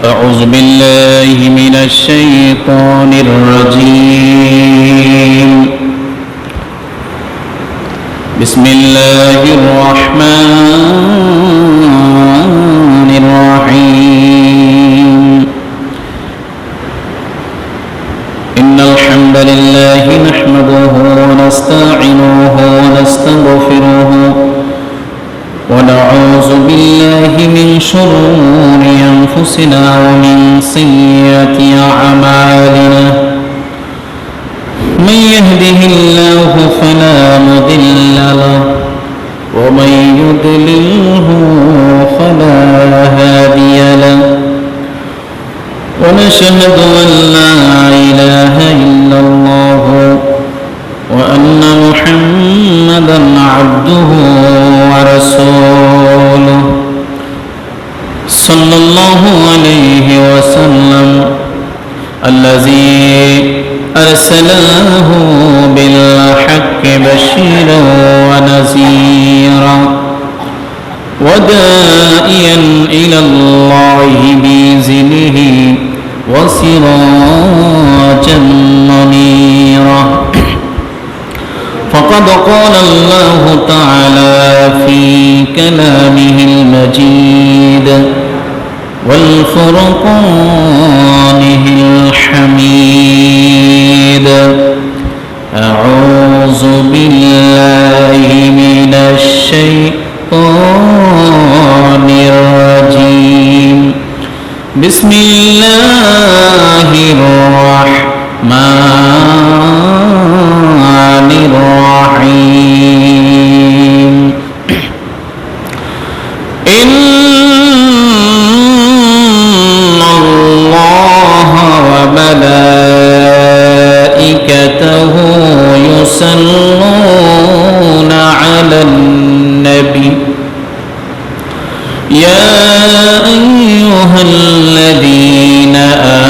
أعوذ بالله من الشيطان الرجيم بسم الله الرحمن الرحيم إن الحمد لله نحمده ونستعينه ونستغفره ونعوذ بالله من شرور أنفسنا ومن سيئات أعمالنا من يهده الله فلا مضل له ومن يضلله فلا هادي له ونشهد أن لا إله إلا الله وأن محمدا عبده ورسوله صلى الله عليه وسلم الذي أرسله بالحق بشيرا ونذيرا وداعيا إلى الله بإذنه وسراجا منيرا فقد قال الله تعالى في كلامه المجيد والفرقانه الحميد أعوذ بالله من الشيطان الرجيم بسم الله الرحمن الرحيم إن الله وملائكته يصلون على النبي يا أيها الذين آمنوا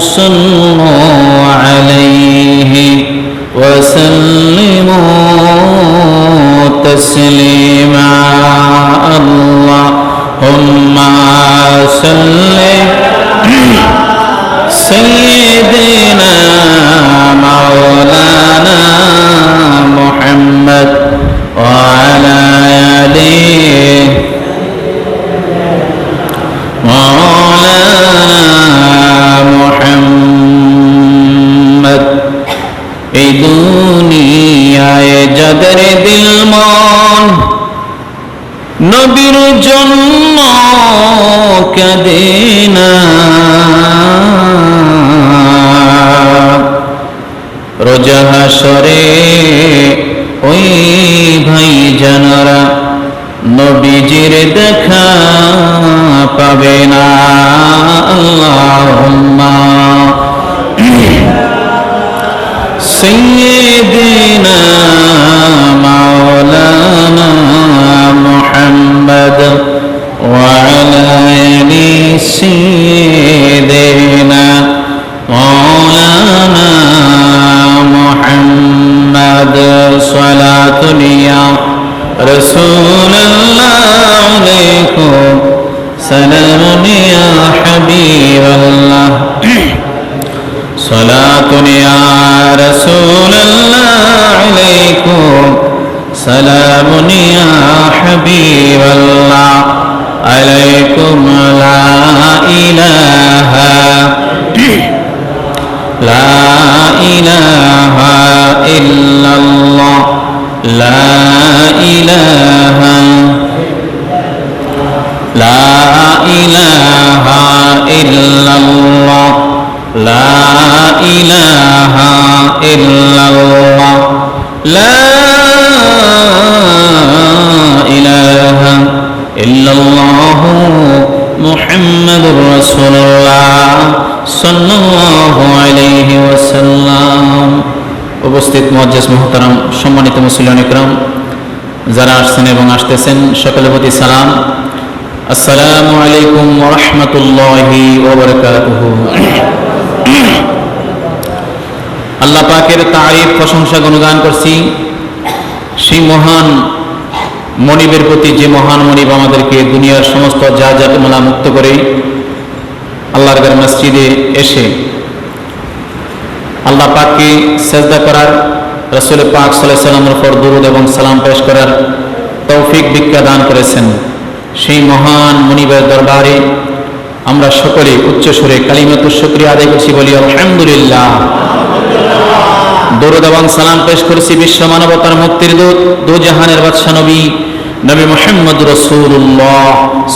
صلوا عليه وسلموا تسليما اللهم صل سيدنا مولانا محمد وعلى آله এই দুনিয়ায় যাদের দিল মন নবীর জন্য কাঁদে না রোজা হাশরে ওই ভাই জানারা নবীজির দেখা পাবে না আল্লাহুম্মা سيدنا مولانا محمد وعلى آل سيدنا مولانا محمد صلاة يا رسول الله عليكم سلام يا حبيب الله صلاة يا رسول الله عليكم سلام يا حبيب الله عليكم لا إله إلا الله لا إله إلا الله لا إله إلا الله لا إله إلا الله محمد رسول الله صلى الله عليه وسلم উপস্থিত মুআজ্জিজ মুহতারাম সম্মানিত মুসলিম ইকরাম যারা আসছেন এবং আসতেছেন সকলের প্রতি সালাম আসসালামু আলাইকুম ওয়া রাহমাতুল্লাহি ওয়া বারাকাতুহু আল্লাহ পাকের তারিফ প্রশংসা গুণগান করছি সেই মহান মনিবের প্রতি যে মহান মনিব আমাদেরকে দুনিয়ার সমস্ত জাহাজমালা মুক্ত করে আল্লাহর ঘর মসজিদে এসে আল্লাহ পাককে সেজদা করার, রাসূল পাক সাল্লাল্লাহু আলাইহি ওয়াসাল্লামের উপর দুরূদ এবং সালাম পেশ করার তৌফিক ভিক্ষা দান করেছেন, সেই মহান মনিবের দরবারে আমরা সকলে উচ্চ সুরে কালিমাতুশ শুকরিয়া আদায় করছি, বলি আলহামদুলিল্লাহ। দরুদ এবং সালাম পেশ করেছি বিশ্ব মানবতার মুক্তির দূত, দু জাহানের বাদশা নবী নবী মুহাম্মদ রাসূলুল্লাহ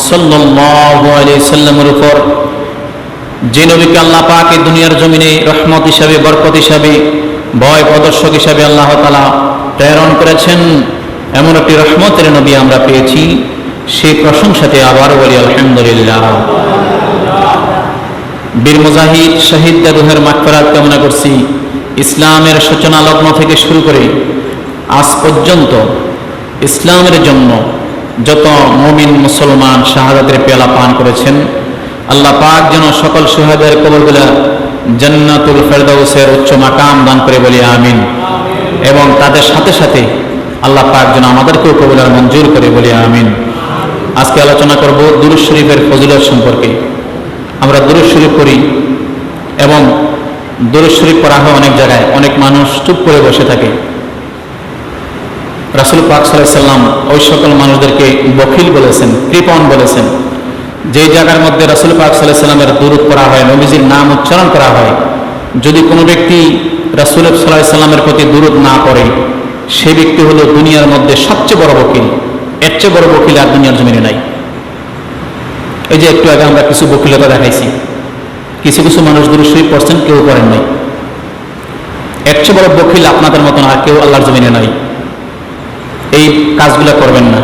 সাল্লাল্লাহু আলাইহি সাল্লামের উপর, যে নবীকে আল্লাহ পাক এই দুনিয়ার জমিনে রহমত হিসাবে, বরকত হিসাবে, ভয় প্রদর্শক হিসাবে আল্লাহ তাআলা প্রেরণ করেছেন। এমন একটি রহমতের নবী আমরা পেয়েছি, সেই প্রশংসাতে আবার বলি আলহামদুলিল্লাহ। বীর মুজাহিদ শহীদদের রূহের মাগফিরাত কামনা করছি। ইসলামের সূচনা লগ্ন থেকে শুরু করে আজ পর্যন্ত ইসলামের জন্য যত মুমিন মুসলমান শাহাদাতের পেয়ালা পান করেছেন, আল্লাহ পাক যেন সকল শুহাদার কবরগুলা জান্নাতুল ফেরদাউসের উচ্চ মাকাম দান করে বলি আমিন। এবং তাদের সাথে সাথে আল্লাহ পাক যেন আমাদেরকেও কবুল মঞ্জুর করে বলি আমিন। আজকে আলোচনা করব দুরূদ শরীফের ফজিলত সম্পর্কে। আমরা দুরূদ শরীফ করি এবং দুরূদ শরীফ পড়া হয় অনেক জায়গায়, অনেক মানুষ চুপ করে বসে থাকে। রাসূল পাক সাল্লাল্লাহু আলাইহি সাল্লাম ওই সকল মানুষদেরকে বখিল বলেছেন, কৃপণ বলেছেন। যে জায়গার মধ্যে রাসূল পাক সাল্লাল্লাহু আলাইহি সাল্লামের দুরূদ পড়া হয়, নবীজির নাম উচ্চারণ করা হয়, যদি কোনো ব্যক্তি রাসূল সাল্লাল্লাহু আলাইহি সাল্লামের প্রতি দুরূদ না পড়ে, সে ব্যক্তি হলো দুনিয়ার মধ্যে সবচেয়ে বড় বকিল। এর চেয়ে বড় বকিল আর দুনিয়ার জমিনে নাই। এই যে একটু আগে আমরা কিছু বকিলতা দেখাইছি, কিছু কিছু মানুষ দুরূদ শরীফ পড়ছেন, কেউ পড়েন নাই। এর চেয়ে বড় বকিল আপনাদের মতন আর কেউ আল্লাহর জমিনে নাই। এই কাজগুলো করবেন না।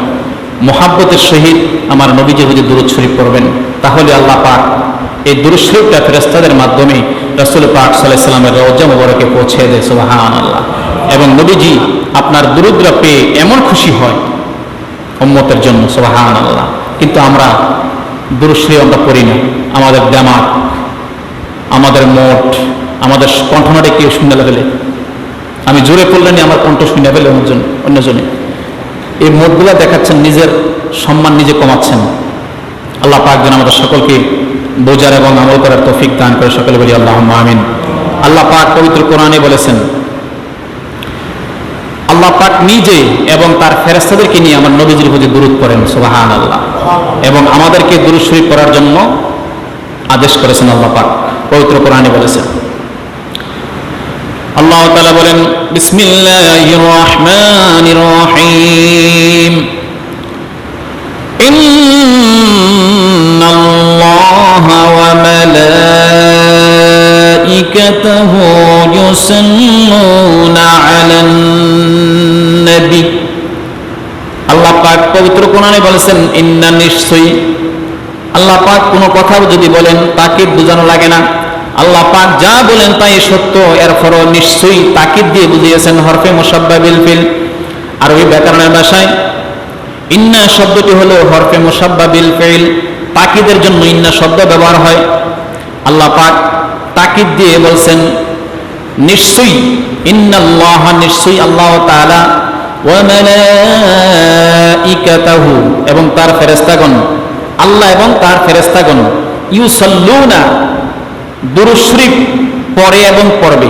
মুহাব্বতের সহিত আমার নবীজি যদি দুরূদ শরীফ পড়বেন, তাহলে আল্লাহ পাক এই দুরূদ শরীফটা ফেরেশতাদের মাধ্যমে রাসূল পাক সাল্লাল্লাহু আলাইহি সাল্লামের রওজা মুবারকে পৌঁছে দেয়। সুবহানাল্লাহ। এবং নবীজি আপনার দুরূদরা পেয়ে এমন খুশি হয় উম্মতের জন্য। সুবহানাল্লাহ। কিন্তু আমরা দুরূদ শরীফ আমরা পড়ি না। আমাদের দিমাগ, আমাদের মোট, আমাদের কণ্ঠনাটে কেউ শুনে ফেলে। আমি জোরে পড়লেনি আমার কণ্ঠ শুনে ফেলে অন্যজনে। এই মোটগুলা দেখাচ্ছেন, নিজের সম্মান নিজে কমাচ্ছেন। আল্লাহ পাক যেন আমাদের সকলকে বোঝার এবং আমল করার তৌফিক দান করে, সকলে বলি আল্লাহুম্মা আমিন। আল্লাহ পাক পবিত্র কোরআনে বলেছেন, আল্লাহ পাক নিজে এবং তার ফেরেশতাদেরকে নিয়ে আমার নবীজির প্রতি দুরূদ পড়েন। সুবহানাল্লাহ। এবং আমাদেরকে দুরূদ শরীফ পড়ার জন্য আদেশ করেছেন আল্লাহ পাক পবিত্র কোরআনে বলেছেন। আল্লাহ তাআলা বলেন, বিসমিল্লাহির রহমানির রহিম, ইন্নাল্লাহা ওয়া মালাইকাতাহু ইউসাল্লুনা আলান নবী। আল্লাহ পাক পবিত্র কোরআনে বলেছেন, ইন্না, নিশ্চয়ই। আল্লাহ পাক কোনো কথা যদি বলেন তাকে বোঝানো লাগে না। আল্লাহ পাক যা বলেন তাই সত্য, এরপরও নিশ্চয়ই তাকিদ দিয়ে বুঝিয়েছেন হরফে মুসাব্বা বিল ফিল। আরবি ব্যাকরণের ভাষায় ইন্না শব্দটি হলো হরফে মুসাব্বা বিল ফিল, তাকিদের জন্য ইন্না শব্দ ব্যবহার হয়। আল্লাহ পাক তাকিদ দিয়ে বলছেন নিশ্চয়ই, ইন্নাল্লাহ, নিশ্চয়ই আল্লাহ তাআলা, ওয়া মালাইকাতাহু, এবং তার ফেরেশতাগণ, আল্লাহ এবং তার ফেরেশতাগণ, ইউসাল্লুনা, দুরূদ শরীফ পড়ে এবং পড়বে।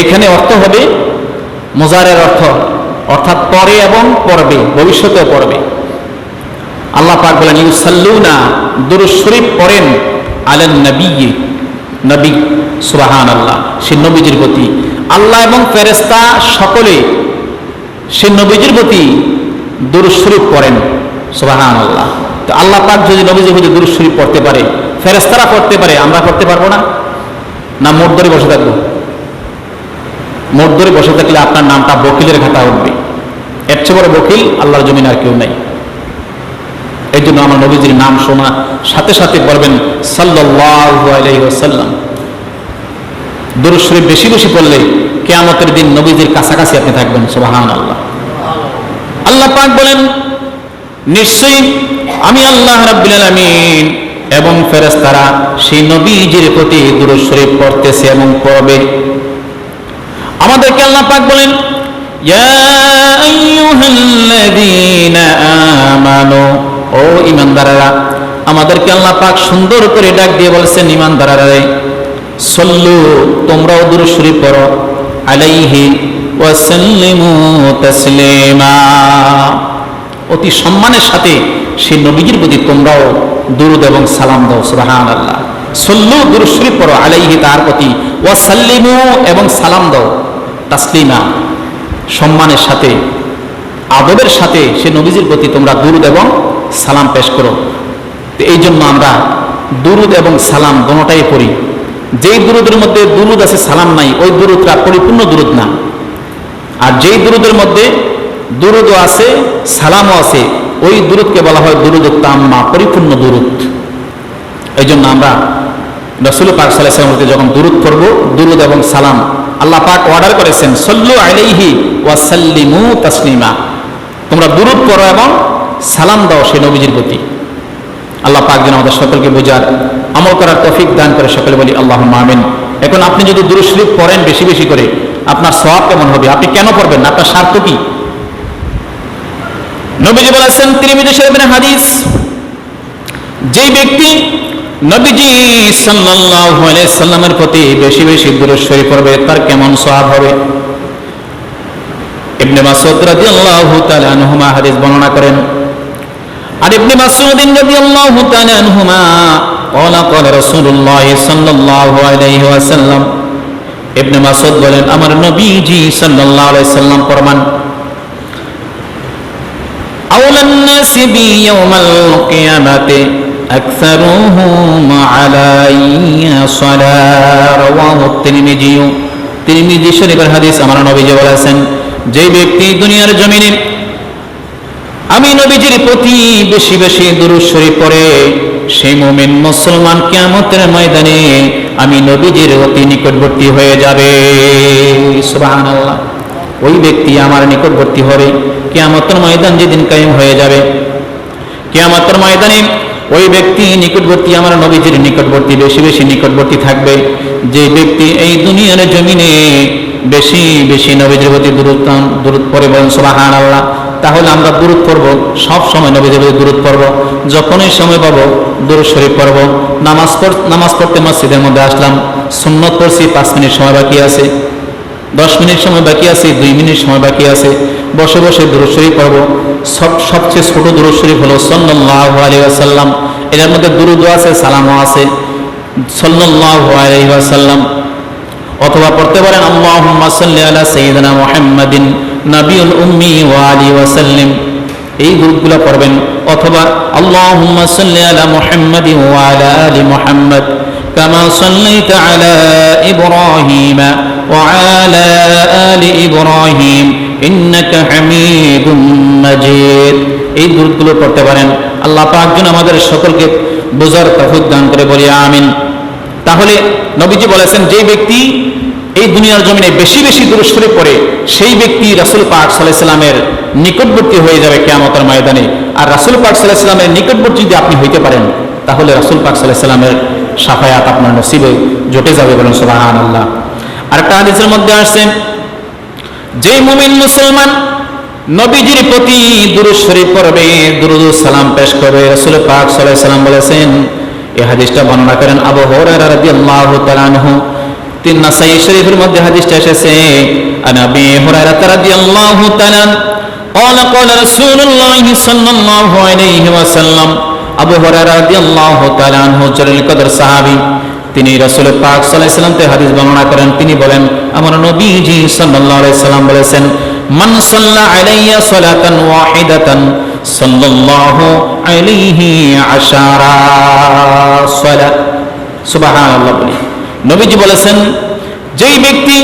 এখানে অর্থ হবে মুজারের অর্থ, অর্থাৎ পড়ে এবং পড়বে, ভবিষ্যতেও পড়বে। আল্লাহ পাক বলেন ইউসাল্লুনা, দুরূদ শরীফ পড়েন, আলান নবী, নবী। সুবহানাল্লাহ। সে নবীজির প্রতি আল্লাহ এবং ফেরেশতা সকলে সে নবীজির প্রতি দুরূদ শরীফ পড়েন। সুবহানাল্লাহ। তো আল্লাহ পাক যদি নবীজির প্রতি দুরূদ শরীফ পড়তে পারে, ফেরেশতারা পড়তে পারে, আমরা পড়তে পারবো না? না মোট ধরে বসে থাকবো? মোট ধরে বসে থাকলে আপনার নামটা বকিলের খাতা উঠবে। এর চেয়ে বড় বকিল আল্লাহর জমিনে আর কেউ নাই। এই জন্য আমার নবীজির নাম শোনা সাথে সাথে বলবেন সাল্লাল্লাহু আলাইহি ওয়াসাল্লাম। দুরূদ শরীফ বেশি বেশি পড়লে কিয়ামতের দিন নবীজির কাছাকাছি আপনি থাকবেন। সুবহানাল্লাহ। আল্লাহ পাক বলেন নিশ্চয়ই আমি আল্লাহ রাব্বুল আলামিন এবং ফেরেশতারা সেই নবীজির প্রতি দুরূদ শরীফ পড়তেছে এবং পড়বে। আমাদেরকে আল্লাহ পাক বলেন ইয়া আইয়ুহাল্লাযীনা আমানু, ও ঈমানদারেরা, আমাদেরকে আল্লাহ পাক সুন্দর করে ডাক দিয়ে বলেছেন, ঈমানদারেরা সল্লু, তোমরাও দুরূদ শরীফ পড়ো, আলাইহি ওয়া সাল্লিমু তাসলিমা, অতি সম্মানের সাথে সেই নবীজির প্রতি তোমরাও দুরূদ এবং সালাম দাও। সুবহানাল্লাহ। সল্লু, দুরূদ শরীফ পড়ো, আলাইহি, তার প্রতি, ওয়া সাল্লিমু, এবং সালাম দাও, তাসলিমা, সম্মানের সাথে, আদবের সাথে সেই নবীজির প্রতি তোমরা দুরূদ এবং সালাম পেশ করো। তো এই জন্য আমরা দুরূদ এবং সালাম দুটোটাই পড়ি। যেই দুরূদের মধ্যে দুরূদ আছে সালাম নাই, ওই দুরূদটা পরিপূর্ণ দুরূদ না। আর যেই দুরূদের মধ্যে দুরূদও আছে সালামও আছে, ওই দুরূদকে বলা হয় দুরূদ তাম্মা, পরিপূর্ণ দুরূদ। এই জন্য আমরা রাসূল পাক সাল্লাল্লাহু আলাইহি ওয়াসাল্লামকে যখন দুরূদ করব, দুরূদ এবং সালাম আল্লাহ পাক অর্ডার করেছেন, সল্লু আলাইহি ওয়া সাল্লিমু তাসলিমা, তোমরা দুরূদ পড়ো এবং সালাম দাও সেই নবীজির প্রতি। আল্লাহ পাক যেন আমাদের সকলকে বোঝার, আমল করার তৌফিক দান করে, সকলে বলি আল্লাহুম্মা আমিন। এখন আপনি যদি দুরূদ শরীফ পড়েন বেশি বেশি করে, আপনার সওয়াব কেমন হবে? আপনি কেন পড়বেন? আপনার স্বার্থ কি? নবীজি বলেছেন, তিরমিজি শরীফের হাদিস, যেই ব্যক্তি নবীজি সাল্লাল্লাহু আলাইহি সাল্লামের প্রতি বেশি বেশি দুরূদ শরীফ পড়বে, তার কেমন সওয়াব হবে? ইবনে মাসউদ রাদিয়াল্লাহু তাআলা আনহুমা হাদিস বর্ণনা করেন, আর ইবনে মাসউদ রাদিয়াল্লাহু তাআলা আনহুমা ক্বালা ক্বালা রাসূলুল্লাহ সাল্লাল্লাহু আলাইহি ওয়াসাল্লাম, ইবনে মাসউদ বলেন, আমার নবীজি সাল্লাল্লাহু আলাইহি সাল্লাম ফরমান, আওলান নাসি বি ইয়াউমাল কিয়ামাতি আকসারুহুম আলাইয়া সালাহ, রাওয়াহু তিরমিজি। তিরমিজি শরীফের হাদিস, আমার নবীজি বলেছেন, যে ব্যক্তি দুনিয়ার জমিনে আমি নবীজির প্রতি বেশি বেশি দুরূদ শরীফ পড়ে, সেই মুমিন মুসলমান কিয়ামতের ময়দানে আমি নবীজির অতি নিকটবর্তী হয়ে যাবে। সুবহানাল্লাহ। ওই ব্যক্তি আমার নিকটবর্তী হবে কিয়ামতের ময়দান যেদিন কায়েম হয়ে যাবে, কিয়ামতের ময়দানে ওই ব্যক্তি নিকটবর্তী, আমার নবীজির নিকটবর্তী, বেশি বেশি নিকটবর্তী থাকবে যে ব্যক্তি এই দুনিয়ার জমিনে বেশি বেশি নবীজির প্রতি দুরূদ পড়ে। বলেন সুবহানাল্লাহ। তাহলে আমরা দুরূদ পড়ব, সব সময় নবীজির প্রতি দুরূদ পড়ব, যখনই সময় পাবো দুরূদ শরীফ পড়ব। নামাজ পড়তে মসজিদের মধ্যে আসলাম, সুন্নত পড়ছি, 5 মিনিট সময় বাকি আছে, 10 মিনিট সময় বাকি আছে, 2 মিনিট সময় বাকি আছে, বসে বসে দুরূদ শরীফ পড়ব। সবচেয়ে ছোট দুরূদ শরীফ হলো সাল্লাল্লাহু আলাইহি ওয়াসাল্লাম। এর মধ্যে দুরূদও আছে, সালামও আছে, সাল্লাল্লাহু আলাইহি ওয়াসাল্লাম। অথবা পড়তে পারেন আল্লাহুম্মা সাল্লি আলা সাইয়্যিদিনা মুহাম্মাদিন নাবিয়ুল উম্মি ওয়া আলিহি ওয়া সাল্লিম, এই দুরূদগুলো পড়বেন। অথবা আল্লাহুম্মা সাল্লি আলা মুহাম্মাদিন ওয়া আলা আলি মুহাম্মাদ কামা সাল্লাইতা আলা ইব্রাহিমা ওয়া আলা আলি ইব্রাহিম ইন্নাকা হামিদুম মাজিদ, এই দুরূদগুলো পড়তে পারেন। আল্লাহ পাক যেন আমাদের সকলকে বোঝার তৌফিক দান করে, বলি আমিন। তাহলে নবীজি বলেছেন, যে ব্যক্তি এই দুনিয়ার জমিনে বেশি বেশি দুরূদ শরীফ পড়ে, সেই ব্যক্তি রাসূল পাক সাল্লাল্লাহু আলাইহি সাল্লামের নিকটবর্তী হয়ে যাবে কিয়ামতের ময়দানে। আর রাসূল পাক সাল্লাল্লাহু আলাইহি সাল্লামের নিকটবর্তী যদি আপনি হইতে পারেন, তাহলে রাসূল পাক সাল্লাল্লাহু আলাইহি সাল্লামের শাফায়াত আপনার নসিবে জুটে যাবে। বলেন সুবহানাল্লাহ। আরেকটা হাদিসের মধ্যে আসছে, যে মুমিন মুসলমান নবীজির প্রতি দুরূদ শরীফ পড়বে, দুরূদ ও সালাম পেশ করবে, রাসূল পাক সাল্লাল্লাহু আলাইহি সাল্লাম বলেছেন, এই হাদিসটা বর্ণনা করেন আবু হুরায়রা রাদিয়াল্লাহু তাআলা আনহু। তিন নাসাই শরীফের মধ্যে হাদিসটা এসেছে, আন আবি হুরায়রা রাদিয়াল্লাহু তাআলা قال قال رسول الله صلى الله عليه وسلم, আবু হুরায়রা রাদিয়াল্লাহু তাআলা আনহু জলিল কদর সাহাবী, তিনি রাসূল পাক সাল্লাল্লাহু আলাইহি ওয়াসাল্লাম থেকে হাদিস বর্ণনা করেন। তিনি বলেন, আমার নবীজি সাল্লাল্লাহু আলাইহি সাল্লাম বলেছেন, মান সাল্লা আলাইয়া সালাতান ওয়াহিদাতান সাল্লাল্লাহু আলাইহি আশারা সালাত। সুবহানাল্লাহ। বলি, নবীজি বলেছেন, যেই ব্যক্তি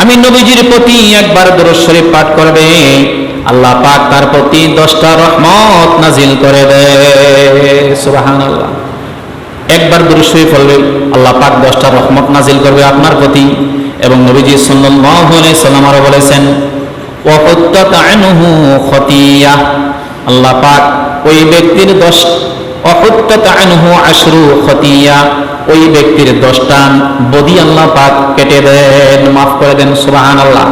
আমি নবীজির প্রতি একবার দুরূদ শরীফ পাঠ করবে, আল্লাহ পাক তার প্রতি 10টা রহমত নাজিল করে দেয়। সুবহানাল্লাহ। একবার দুরূদ শরীফ পড়লে আল্লাহ পাক 10টা রহমত নাজিল করবে আপনার প্রতি। এবং নবীজি সাল্লাল্লাহু আলাইহি সাল্লাম আরো বলেছেন, ওয়া হুত্তাত আনহু খতিয়া, আল্লাহ পাক ওই ব্যক্তির 10, ওয়া হুত্তাত আনহু আশরু খতিয়া, ওই ব্যক্তির 10টা বদি আল্লাহ পাক কেটে দেন, মাফ করে দেন। সুবহানাল্লাহ।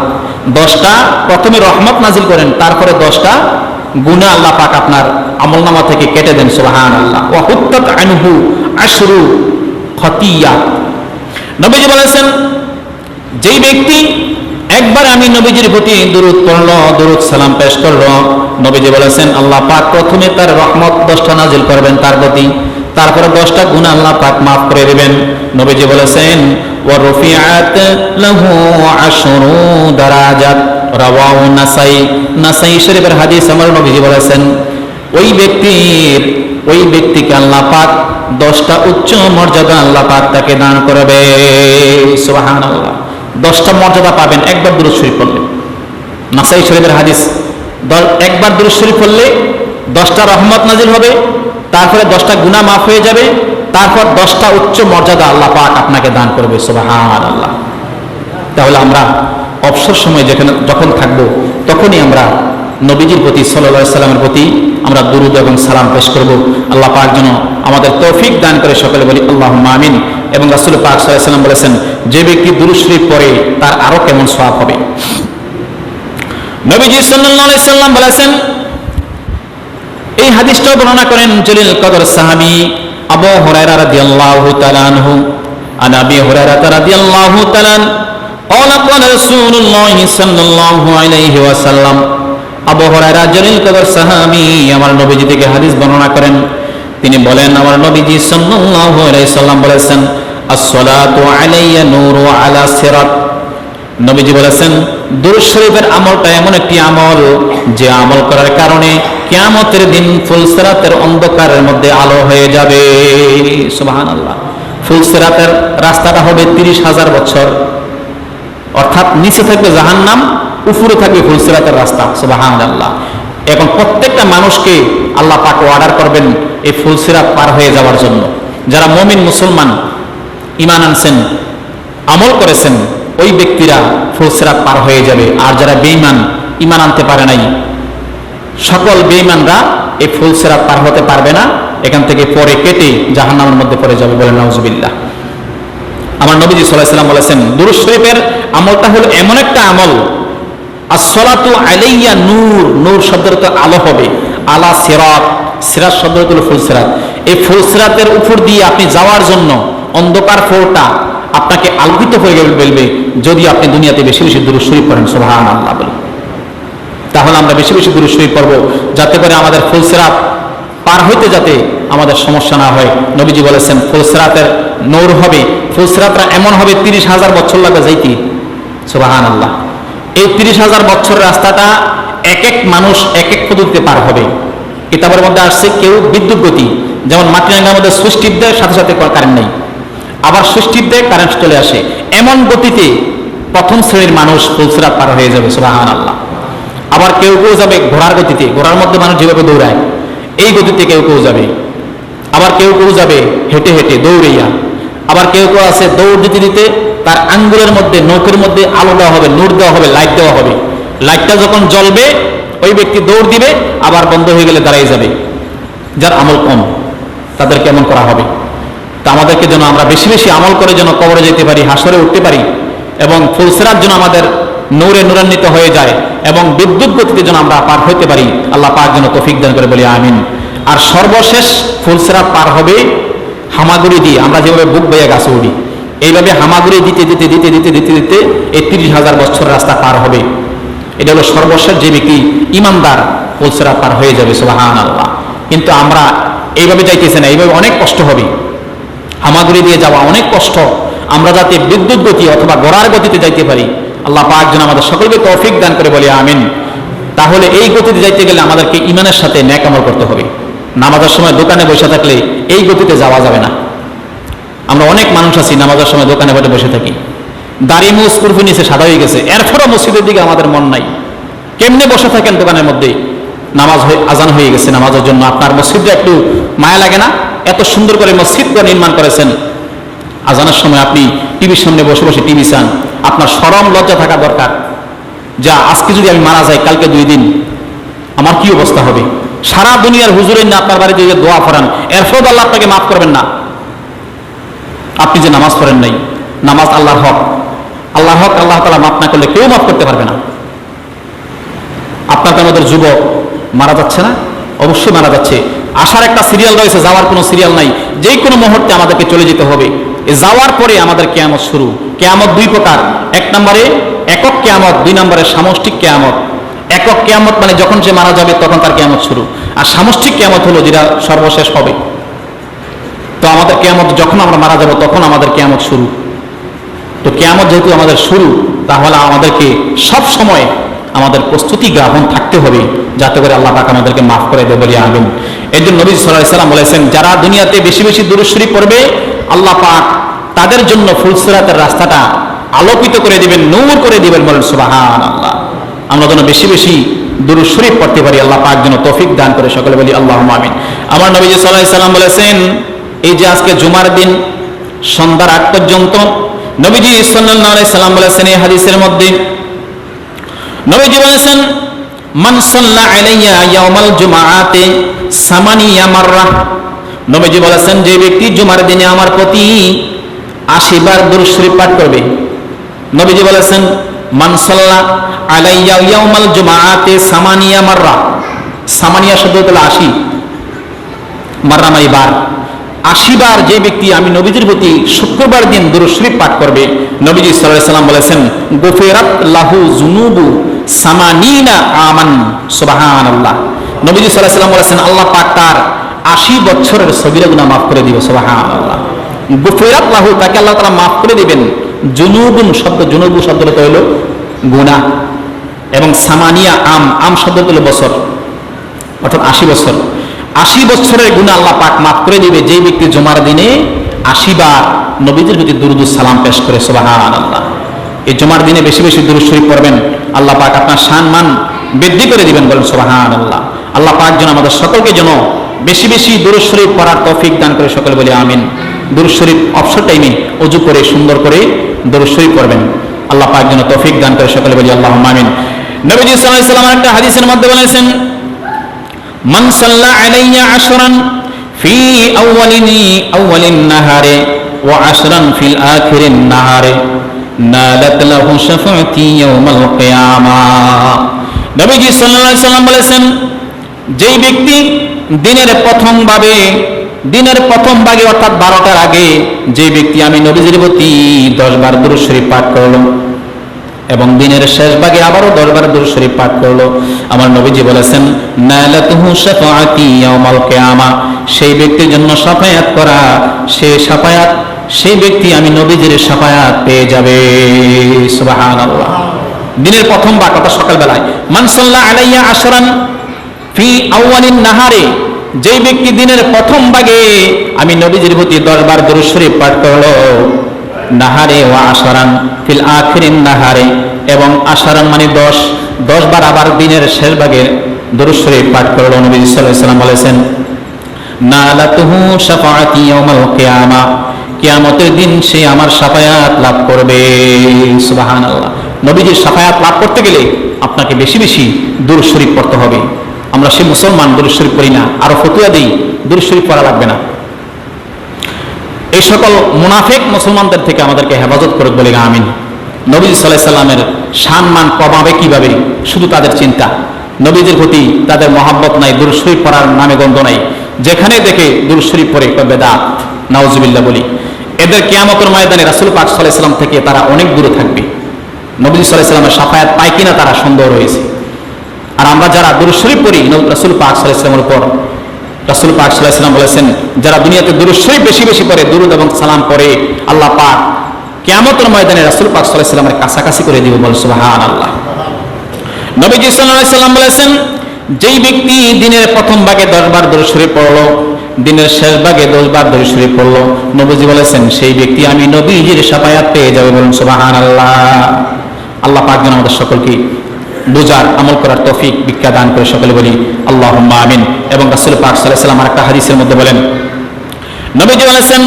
10টা প্রথমে রহমত নাজিল করেন, তারপরে 10টা গুনাহ আল্লাহ পাক আপনার আমলনামা থেকে কেটে দেন। সুবহানাল্লাহ। ওয়া হুত্তাত আনহু আশরু খতিয়া। নবীজি বলেছেন, যেই ব্যক্তি একবার আমি নবীজির প্রতি দুরূদ পড়লো, দুরূদ সালাম পেশ করলো, নবীজি বলেছেন আল্লাহ পাক প্রথমে তার রহমত 10টা নাজিল করবেন তার প্রতি, তারপরে 10টা গুনাহ আল্লাহ পাক মাফ করে দিবেন। নবীজি বলেছেন ওয়া রুফিআত লাহু আশরু দারাজাত, রাওয়াহু নাসাই। নাসাই শরীফের হাদিস আমার নবীজি বলেছেন ওই ব্যক্তিকে আল্লাহ পাক 10টা উচ্চ মর্যাদা আল্লাহ পাক তাকে দান করবে। সুবহানাল্লাহ। 10টা মর্যাদা পাবেন একবার দুরূদ শরীফ পড়লে। নাসাই শরীফের হাদিস, একবার দুরূদ শরীফ পড়লে 10টা রহমত নাজিল হবে, তারপরে 10টা গুনাহ মাফ হয়ে যাবে, তারপর 10টা উচ্চ মর্যাদা আল্লাহ পাক আপনাকে দান করবে। সুবহানাল্লাহ। তাহলে আমরা অবসর সময় যখন থাকবো তখনই আমরা নবীজির প্রতি সাল্লাল্লাহু আলাইহি সাল্লামের প্রতি আমরা দুরূদ এবং সালাম পেশ করব। আল্লাহ পাক যেন আমাদের তৌফিক দান করে, সকলে বলি আল্লাহুম্মা আমিন। এবং রাসূল পাক সাল্লাল্লাহু আলাইহি সাল্লাম বলেছেন, যে ব্যক্তি দুরূদ শরীফ পড়ে তার আরো কেমন সওয়াব হবে। নবীজি সাল্লাল্লাহু আলাইহি সাল্লাম বলেছেন, এই হাদিসটাও বর্ণনা করেন জলিল কদর সাহাবী আবু হুরায়রা রাদিয়াল্লাহু তাআলা আনহু। আন আবি হুরায়রা রাদিয়াল্লাহু তাআলা قال قال رسول الله صلى الله عليه وسلم। আবু হুরায়রা জলিল কদর সাহাবী আমার নবীজি থেকে হাদিস বর্ণনা করেন, তিনি বলেন আমার নবীজি সাল্লাল্লাহু আলাইহি সাল্লাম বলেছেন, as-salatu alayya nuru ala sirat। নবীজি বলেছেন দুরূদ শরীফের আমলটা এমন একটি আমল যে আমল করার কারণে কিয়ামতের দিন ফুলসিরাতের অন্ধকারের মধ্যে আলো হয়ে যাবে। সুবহানাল্লাহ। ফুলসিরাতের রাস্তাটা হবে 30,000 বছর, অর্থাৎ নিচে থাকবে জাহান্নাম, উপরে থাকবে ফুলসিরাতের রাস্তা। সুবহানাল্লাহ। এখন প্রত্যেকটা মানুষকে আল্লাহ পাক অর্ডার করবেন এই ফুলসিরাত পার হয়ে যাওয়ার জন্য। যারা মুমিন মুসলমান ঈমান আনছেন, আমল করেছেন, ওই ব্যক্তিরা ফুলসিরাত পার হয়ে যাবে। আর যারা বেঈমান, ঈমান আনতে পারে নাই, সকল বেঈমানরা এই ফুলসিরাত পার হতে পারবে না, এখান থেকে পরে কেটে জাহান্নামের মধ্যে পড়ে যাবে। বলেন নাউজুবিল্লাহ। আমার নবীজি সাল্লাল্লাহু আলাইহি সাল্লাম বলেছেন দুরূদ শরীফের আমলটা হলো এমন একটা আমল, as-salatu alayya নূর, নূর শব্দের তো আলো হবে, আলা সিরাত, সিরাত শব্দের হলো ফুলসিরাত। এই ফুলসিরাতের উপর দিয়ে আপনি যাওয়ার জন্য অন্ধকার ফোঁটা আপনাকে আলোকিত হয়ে ফেলবে যদি আপনি দুনিয়াতে বেশি বেশি দুরূদ শরীফ পড়েন। সুবহানাল্লাহ বলে। তাহলে আমরা বেশি বেশি দুরূদ শরীফ পড়ব, যাতে করে আমাদের ফুলসিরাত পার হইতে যাতে আমাদের সমস্যা না হয়। নবীজি বলেছেন ফুলসিরাতের নূর হবে, ফুলসিরাতটা এমন হবে 30,000 বছর লাগবে যাইতে। সুবহানাল্লাহ। এই 30,000 বছরের রাস্তাটা এক এক মানুষ এক এক পদ্ধতিতে পার হবে। কিতাবের মধ্যে আসছে কেউ বিদ্যুৎ গতি, যেমন মাটিরাঙ্গার মধ্যে সুইচ টিপ দেয়, সাথে সাথে কারেন্ট নেই, আবার সুইচ টিপ দেয় কারেন্ট চলে আসে, এমন গতিতে প্রথম শ্রেণীর মানুষ ফুলসিরাত পার হয়ে যাবে। সুবহানাল্লাহ। আবার কেউ কেউ যাবে ঘোড়ার গতিতে, ঘোড়ার মধ্যে মানুষ যেভাবে দৌড়ায় এই গতিতে কেউ কেউ যাবে। আবার কেউ কেউ যাবে হেঁটে হেঁটে দৌড়াইয়া। আবার কেউ কেউ আছে দৌড় দিতে দিতে তার আঙ্গুলের মধ্যে, নখের মধ্যে আলো দেওয়া হবে, নূর দেওয়া হবে, লাইট দেওয়া হবে। লাইটটা যখন জ্বলবে ওই ব্যক্তি দৌড় দিবে, আবার বন্ধ হয়ে গেলে দাঁড়িয়ে যাবে। যার আমল কম তাদের কেমন করা হবে। তা আমাদেরকে যেন আমরা বেশি বেশি আমল করে যেন কবরে যেতে পারি, হাসরে উঠতে পারি, এবং ফুলসিরাত যেন আমাদের নূরে নূরান্বিত হয়ে যায়, এবং বিদ্যুৎ গতিতে যেন আমরা পার হইতে পারি। আল্লাহ পাক যেন তৌফিক দান করে, বলি আমিন। আর সর্বশেষ ফুলসিরাত পার হবে হামাগুড়ি দিয়ে, আমরা যেভাবে বুক বইয়া গাছে উঠি, এইভাবে হামাগুড়ি দিতে দিতে দিতে দিতে দিতে দিতে এই 30,000 বছর রাস্তা পার হবে। এটা হলো সর্বশেষ যে ব্যক্তি ইমানদার ফুলসিরাত পার হয়ে যাবে। সুবহানাল্লাহ। কিন্তু আমরা এইভাবে যাইতেছি না, এইভাবে অনেক কষ্ট হবে, হামাগুড়ি দিয়ে যাওয়া অনেক কষ্ট। আমরা যাতে বিদ্যুৎ গতি অথবা ঘোড়ার গতিতে যাইতে পারি, আল্লাহ পাক যেন আমাদের সকলকে তৌফিক দান করে, বলি আমিন। তাহলে এই গতিতে যাইতে গেলে আমাদেরকে ঈমানের সাথে নেক আমল করতে হবে। নামাজের সময় দোকানে বসে থাকলে এই গতিতে যাওয়া যাবে না। আমরা অনেক মানুষ আছি নামাজের সময় দোকানে বসে থাকি, দাড়ি মুছ কুরফি নিচে সাদা হয়ে গেছে, এরপরও মসজিদের দিকে আমাদের মন নাই। কেমনে বসে থাকেন দোকানের মধ্যে? নামাজ আজান হয়ে গেছে নামাজের জন্য। আপনার মসজিদে একটু মায়া লাগে না? এত সুন্দর করে মসজিদ নির্মাণ করেছেন, আজানের সময় আপনি টিভির সামনে বসে বসে টিভি চান। আপনার শরম লজ্জা থাকা দরকার, যা আজকে যদি আমি মারা যাই, কালকে 2 দিন আমার কি অবস্থা হবে? সারা দুনিয়ার হুজুরের না আপনার বাড়িতে যে দোয়া পড়ান, এরপর আল্লাহ আপনাকে মাফ করবেন না। আপনি যে নামাজ পড়েন নাই, নামাজ আল্লাহর হক, আল্লাহ হক আল্লাহ তাআলা মাফ না করলে কেউ মাফ করতে পারবে না। আপনার আমাদের যুবক মারা যাচ্ছে না? অবশ্যই মারা যাচ্ছে। আসার একটা সিরিয়াল রয়েছে, যাওয়ার কোনো সিরিয়াল নাই। যে কোনো মুহূর্তে আমাদেরকে চলে যেতে হবে। এই যাওয়ার পরে আমাদের কিয়ামত শুরু। কিয়ামত দুই প্রকার, এক নম্বরে একক কিয়ামত, দুই নম্বরে সামষ্টিক কিয়ামত। একক কিয়ামত মানে যখন সে মারা যাবে তখন তার কিয়ামত শুরু, আর সামষ্টিক কিয়ামত হলো যেটা সর্বশেষ হবে। তো আমাদের কিয়ামত যখন আমরা মারা যাব তখন আমাদের কিয়ামত শুরু। তো কিয়ামত যেহেতু আমাদের শুরু, তাহলে আমাদেরকে সব সময় আমাদের প্রস্তুতি গ্রহণ থাকতে হবে, যাতে করে আল্লাহ পাক আমাদেরকে মাফ করে দেবে বলি আমিন। এই জন্য নবী সাল্লাল্লাহু আলাইহি ওয়াসাল্লাম বলেছেন, যারা দুনিয়াতে বেশি বেশি দুরূদ শরীফ পড়বে, আল্লাহ পাক তাদের জন্য ফুলসিরাতের রাস্তাটা আলোকিত করে দিবেন, নূর করে দিবেন। বলেন সুবহানাল্লাহ। আমরা যেন বেশি বেশি দুরূদ শরীফ পড়তে পারি, আল্লাহ পাক যেন তৌফিক দান করে, সকলে বলি আল্লাহুম্মা আমিন। আমার নবী সাল্লাল্লাহু আলাইহি ওয়াসাল্লাম বলেছেন, এই যে আজকে জুমার দিন সন্ধ্যার আগ পর্যন্ত নবীজি সাল্লাল্লাহু আলাইহি ওয়াসাল্লাম বলেছেন এই হাদিসের মধ্যে, নবীজি বলেছেন, মান সাল্লা আলাইয়া ইয়াউমাল জুমআতে সামানিয়া মাররা। নবীজি বলেছেন, যে ব্যক্তি জুমার দিনে আমার প্রতি 80 বার দুরূদ শরীফ পাঠ করবে। নবীজি বলেছেন, মান সাল্লা আলাইয়া ইয়াউমাল জুমআতে সামানিয়া মাররা। সামানিয়া শব্দ হলো 80, মাররা মানে বার। 80 বার যে ব্যক্তি আমি নবীজির প্রতি শুক্রবার দিন দুরূদ শরীফ পাঠ করবে, নবীজি সাল্লাল্লাহু আলাইহি ওয়াসাল্লাম বলেছেন, গুফিরাত লাহু যুনুবু সামানিনা আমান। সুবহানাল্লাহ। নবীজি সাল্লাল্লাহু আলাইহি ওয়াসাল্লাম বলেছেন, আল্লাহ পাক তার 80 বছরের সগীরা গুনাহ মাফ করে দিবে। সুবহানাল্লাহ। গুফিরাত লাহু, তাকে আল্লাহ তাআলা মাফ করে দিবেন। যুনুবুন শব্দ, যুনুবু শব্দটা হলো গুনাহ, এবং সামানিয়া আম শব্দটা হলো বছর, অর্থাৎ 80 বছর। 80 বছরের গুনাহ আল্লাহ পাক মাফ করে দিবে যেই ব্যক্তি জুমার দিনে 80 বার নবীজির প্রতি দুরূদ সালাম পেশ করে। সুবহানাল্লাহ। এই জুমার দিনে বেশি বেশি দুরূদ শরীফ পড়বেন, আল্লাহ পাক আপনার সম্মান বৃদ্ধি করে দিবেন। বলেন সুবহানাল্লাহ। আল্লাহ পাক যেন আমাদের সকলকে যেন বেশি বেশি দুরূদ শরীফ পড়ার তৌফিক দান করে, সকলে বলি আমিন। দুরূদ শরীফ অবসর টাইমে ওযু করে সুন্দর করে দুরূদ শরীফ পড়বেন, আল্লাহ পাক যেন তৌফিক দান করে, সকলে বলি আল্লাহুম্মা আমিন। নবীজি সাল্লাল্লাহু আলাইহি ওয়াসাল্লাম একটা হাদিসের মধ্যে বলেছেন, মান সাল্লা আলাইয়া আশরান ফি আউয়ালিন নাহারে ওয়া আশরান ফিল আখিরিন নাহারে নালাত লাহু শাফাআতি ইয়াউমাল কিয়ামাহ। নবীজি সাল্লাল্লাহু আলাইহি ওয়াসাল্লাম বলেছেন, যেই ব্যক্তি দিনের প্রথম ভাগে অর্থাৎ 12টার আগে যে ব্যক্তি আমি নবীজির প্রতি 10 বার দুরূদ শরীফ পাঠ করলো, এবং দিনের শেষ ভাগে আবারও 10 বার দুরূদ শরীফ পাঠ করলো, আমার নবীজি বলেছেন, নালাতুহু শাফাআতি ইয়াউমাল কিয়ামাহ। সেই ব্যক্তির জন্য শাফায়াত করা, সেই ব্যক্তি আমি নবীজির শাফায়াত পেয়ে যাবে। সুবহানাল্লাহ। দিনের প্রথম ভাগ অর্থাৎ সকালবেলায়। মান সাল্লা আলাইয়া আশরান ফি আউয়ালিন নাহারে, যেই ব্যক্তি দিনের প্রথম ভাগে আমি নবীজির প্রতি 10 বার দুরূদ শরীফ পাঠ করলো, নাহারে ওয়া আশরান ফিল আখিরিন নাহারে, এবং আশরান মানে 10 বার আবার দিনের শেষ ভাগে দুরূদ শরীফ পাঠ করলো, নবী সাল্লাল্লাহু আলাইহি ওয়াসাল্লাম বলেছেন, নালাতুহু শাফাআতি ইয়াউমাল কিয়ামাহ। কিয়ামতের দিন সে আমার শাফায়াত লাভ করবে। সুবহানাল্লাহ। নবীজির শাফায়াত লাভ করতে গেলে আপনাকে বেশি বেশি দুরূদ শরীফ পড়তে হবে। আমরা সে মুসলমান দুরূদ শরীফ পড়ি না, আরো ফতোয়া দেই দুরূদ শরীফ পড়া লাগবে না। এই সকল মুনাফিক মুসলমানদের থেকে আমাদেরকে হেফাজত করুক বলে আমিন। নবী সাল্লাল্লাহু আলাইহি ওয়াসাল্লামের সম্মান কমাবে কিভাবে, শুধু তাদের চিন্তা। নবীজির প্রতি তাদের মহব্বত নাই, দুরূদ শরীফ পড়ার নামে গন্ধ নাই। যেখানে দেখে দুরূদ শরীফ পড়ে বেদাত, নাউজুবিল্লাহ বলি। এদের কিয়ামতের ময়দানে রাসূল পাক সাল্লাল্লাহু আলাইহি ওয়াসাল্লাম থেকে তারা অনেক দূরে থাকবে। নবী সাল্লাল্লাহু আলাইহি ওয়াসাল্লামের শাফায়াত পায় কিনা তারা সন্দেহ রয়েছে। আর আমরা যারা দুরূদ শরীফ পড়ি রাসূল পাক সাল্লাল্লাহু আলাইহি ওয়াসাল্লামের উপর, রাসূল পাক সাল্লাল্লাহু আলাইহি ওয়াসাল্লাম বলেছেন, যারা দুনিয়াতে দুরূদ শরীফ বেশি বেশি পড়ে, দুরূদ এবং সালাম পড়ে, আল্লাহ পাক কিয়ামতের ময়দানে রাসূল পাক সাল্লাল্লাহু আলাইহি ওয়াসাল্লামের কাছাকাছি করে দিবে। বল সুবহানাল্লাহ। নবীজি সাল্লাল্লাহু আলাইহি ওয়াসাল্লাম বলেছেন, যেই ব্যক্তি দিনের প্রথম ভাগে 10 বার দুরূদ শরীফ পড়লো, দিনের শেষ ভাগে 10 বার দুরূদ শরীফ পড়লো, নবীজি বলেছেন সেই ব্যক্তি আমি নবীজির শাফায়াত পেয়ে যাবে। বলুন সুবহানাল্লাহ। আল্লাহ পাক যেন আমাদের সকলকে বুঝার আমল করার তৌফিক ভিক্ষা দান করে, সকলে বলি আল্লাহুম্মা আমিন। এবং রাসূল পাক সাল্লাল্লাহু আলাইহি ওয়াসাল্লাম আরেকটা হাদিসের মধ্যে বলেন, নবীজি বলেছেন,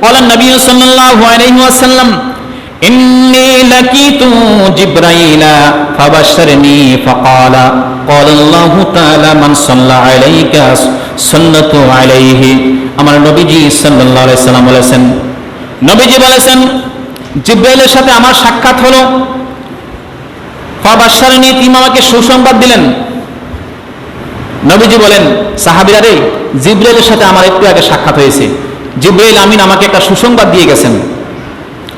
ক্বালা নবী সাল্লাল্লাহু আলাইহি ওয়াসাল্লাম, ইন্নী লাকিতু জিবরাইলা ফাবাশশারনি ফাকালা ক্বালা আল্লাহু তাআলা মান সাল্লা আলাইকা সাল্লাতু আলাইহি। আমার নবীজি সাল্লাল্লাহু আলাইহি ওয়াসাল্লাম বলেছেন, নবীজি বলেছেন, জিব্রাইলের সাথে আমার সাক্ষাৎ হলো, ফাবাশশারনি, তিনি আমাকে সুসংবাদ দিলেন। নবীজি বলেন, সাহাবীরা রে, জিব্রাইলের সাথে আমার একটু আগে সাক্ষাৎ হয়েছে, জিব্রাইল আমিন আমাকে একটা সুসংবাদ দিয়ে গেছেন।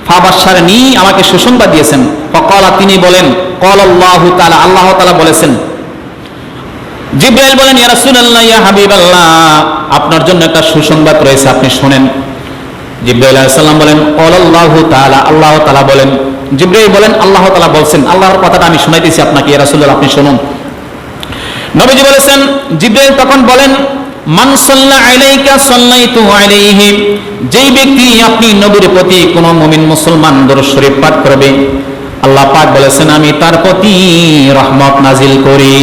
ফাবাশশারনি, আমাকে সুসংবাদ দিয়েছেন। ফাকালা, তিনি বলেন, ক্বালাল্লাহু তাআলা, আল্লাহ তাআলা বলেছেন। জিব্রাইল বলেন, ইয়া রাসূলুল্লাহ, ইয়া হাবিবাল্লাহ, আপনার জন্য একটা সুসংবাদ রয়েছে, আপনি শুনেন। জিব্রাইল আলাইহিস সালাম বলেন, ক্বালাল্লাহু তাআলা, আল্লাহ তাআলা বলেন। জিব্রাইল বলেন, আল্লাহ তাআলা বলছেন, আল্লাহর কথাটা আমি শুনাইতেছি আপনাকে, ইয়া রাসূলুল্লাহ, আপনি শুনুন। নবীজি বলেছেন, জিব্রাইল তখন বলেন, মান সাল্লা আলাইকা সাল্লাইতু আলাইহি, যেই ব্যক্তি আপনি নবীর প্রতি কোন মুমিন মুসলমান দরুদ শরীফ পাঠ করবে, আল্লাহ পাক বলেছেন আমি তার প্রতি রহমত নাজিল করি।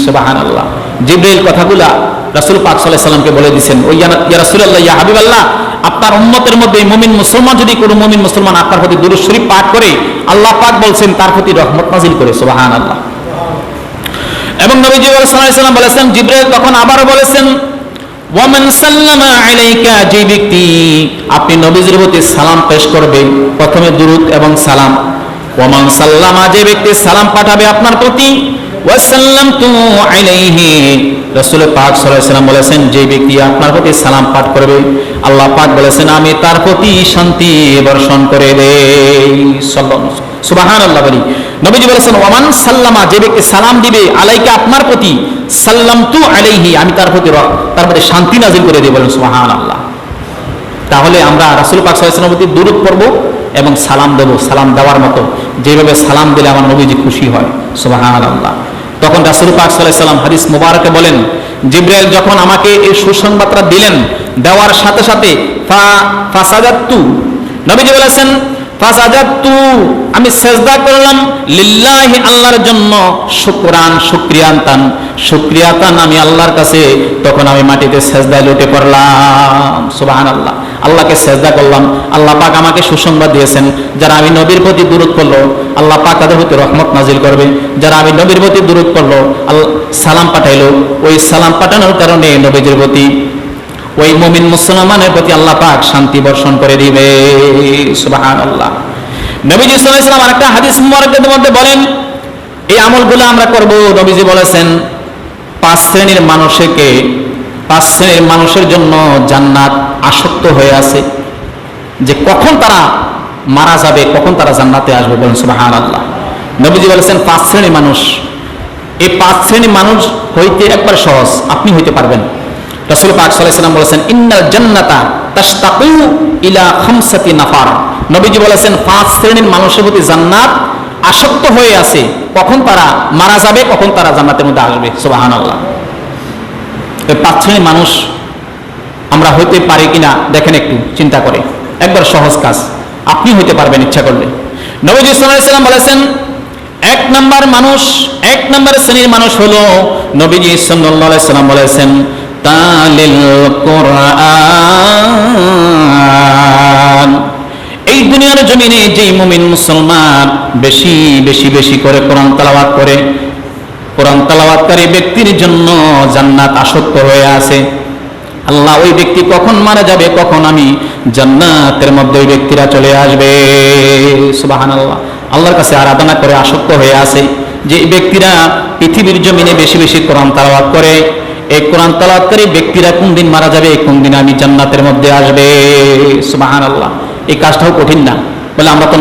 সুবহানাল্লাহ। জিব্রাইল কথাগুলা রাসূল পাক সাল্লাল্লাহু আলাইহি সাল্লামকে বলে দিয়েছেন, ও ইয়া রাসূলুল্লাহ, ইয়া হাবিবাল্লাহ, আপনার উম্মতের মধ্যে মুমিন মুসলমান যদি কোনো মুমিন মুসলমান আপনার প্রতি দরুদ শরীফ পাঠ করে, আল্লাহ পাক বলছেন তার প্রতি রহমত নাজিল করে। সুবহানাল্লাহ। এবং নবীজি সাল্লাল্লাহু আলাইহি সাল্লাম বলেছেন, জিব্রাইল তখন আবারও বলেছেন, ওয়া মান সাল্লামা আলাইকা, যে ব্যক্তি আপনি নবীজির প্রতি সালাম পেশ করবে, প্রথমে দুরূদ এবং সালাম। ওয়া মান সাল্লামা, যে ব্যক্তি সালাম পাঠাবে আপনার প্রতি, ওয়া সাল্লামতু আলাইহি, রাসূল পাক সাল্লাল্লাহু আলাইহি সাল্লাম বলেছেন, যে ব্যক্তি আপনার প্রতি সালাম পাঠ করবে, আল্লাহ পাক বলেছেন আমি তার প্রতি শান্তি বর্ষণ করে দেই। সুবহানাল্লাহ বলি। নবীজি বলেছেন, ওয়া মান সাল্লামা, যে ব্যক্তি সালাম দিবে আলাইকা, আপনার প্রতি, সাল্লামতু আলাইহি, আমি তার প্রতি শান্তি নাজিল করে দেই। বলেন সুবহানাল্লাহ। তাহলে আমরা রাসূল পাক সাল্লাল্লাহু আলাইহি ওয়াসাল্লামের প্রতি দুরূদ পড়ব এবং সালাম দেব, সালাম দেওয়ার মতো, যেভাবে সালাম দিলে আমার নবীজি খুশি হয়। সুবহানাল্লাহ। তখন রাসূল পাক সাল্লাল্লাহু আলাইহি ওয়াসাল্লাম হাদিস মুবারকে বলেন, জিব্রাইল যখন আমাকে এই সুসংবাদটা দিলেন, দেওয়ার সাথে সাথে ফাসাজাতু, নবীজি বলেছেন, ফাসাজাতু, আমি সিজদা করলাম, লিল্লাহি, আল্লাহর জন্য, শুকরান, শুকরিয়াতান, আমি আল্লাহর কাছে তখন আমি মাটিতে সিজদায় লুটে পড়লাম। সুবহানাল্লাহ। আল্লাহকে সিজদা করলাম। আল্লাহ পাক আমাকে সুসংবাদ দিয়েছেন, যারা আমি নবীর প্রতি দুরূদ পড়লো, আল্লাহ পাক তাদের প্রতি রহমত নাজিল করবে। যারা আমি নবীর প্রতি দুরূদ পড়লো, সালাম পাঠাইলো, ওই সালাম পাঠানোর কারণে নবীজির প্রতি, ওই মুমিন মুসলমানের প্রতি আল্লাহ পাক শান্তি বর্ষণ করে দিবে। সুবহানাল্লাহ। নবীজি সাল্লাল্লাহু আলাইহি ওয়াসাল্লাম আরেকটা হাদিস মুবারকের মধ্যে বলেন, এই আমলগুলো আমরা করব। নবীজি বলেছেন, পাঁচ শ্রেণীর মানুষের জন্য জান্নাত আসক্ত হয়ে আছে, যে কখন তারা মারা যাবে, কখন তারা জান্নাতে আসবে। বলেন সুবহানাল্লাহ। নবীজি বলেছেন পাঁচ শ্রেণীর মানুষ, এই পাঁচ শ্রেণীর মানুষ হইতে একবার সহজ, আপনি হইতে পারবেন। রাসূল পাক সাল্লাল্লাহু আলাইহি ওয়াসাল্লাম বলেছেন, ইন্নাল জান্নাতা তাশতাকু ইলা খামসাতি নাফার, নবীজি বলেছেন পাঁচ শ্রেণীর মানুষের প্রতি জান্নাত আসক্ত হয়ে আছে, কখন তারা মারা যাবে, কখন তারা জান্নাতের মধ্যে আসবে। সুবহানাল্লাহ। এই পাঁচ শ্রেণীর মানুষ আমরা হইতে পারি কিনা দেখেন, একটু চিন্তা করে, একবার সহজ কাজ, আপনি হইতে পারবেন ইচ্ছা করলে। নবীজি সাল্লাল্লাহু আলাইহি ওয়াসাল্লাম বলেছেন, এক নম্বর শ্রেণীর মানুষ হলো, নবীজি সাল্লাল্লাহু আলাইহি ওয়াসাল্লাম বলেছেন, তালিল কোরআন, এই দুনিয়ার জমিনে যেই মুমিন মুসলমান বেশি করে কোরআন তেলাওয়াত করে, কোরআন তেলাওয়াতকারী ব্যক্তির জন্য জান্নাত আসক্ত হয়ে আছে। আল্লাহ ওই ব্যক্তি কখন মারা যাবে, কখন আমি জান্নাতের মধ্যে ওই ব্যক্তিরা চলে আসবে। সুবহানাল্লাহ। আল্লাহর কাছে আরাধনা করে আসক্ত হয়ে আছে যে ব্যক্তিরা পৃথিবীর জমিনে বেশি কোরআন তেলাওয়াত করে, এই কোরআন তেলাওয়াতকারী ব্যক্তিরা কোন দিন মারা যাবে, কোন দিন আমি জান্নাতের মধ্যে আসবে। সুবহানাল্লাহ। এই কাজটাও কঠিন না। বলে আমরা তো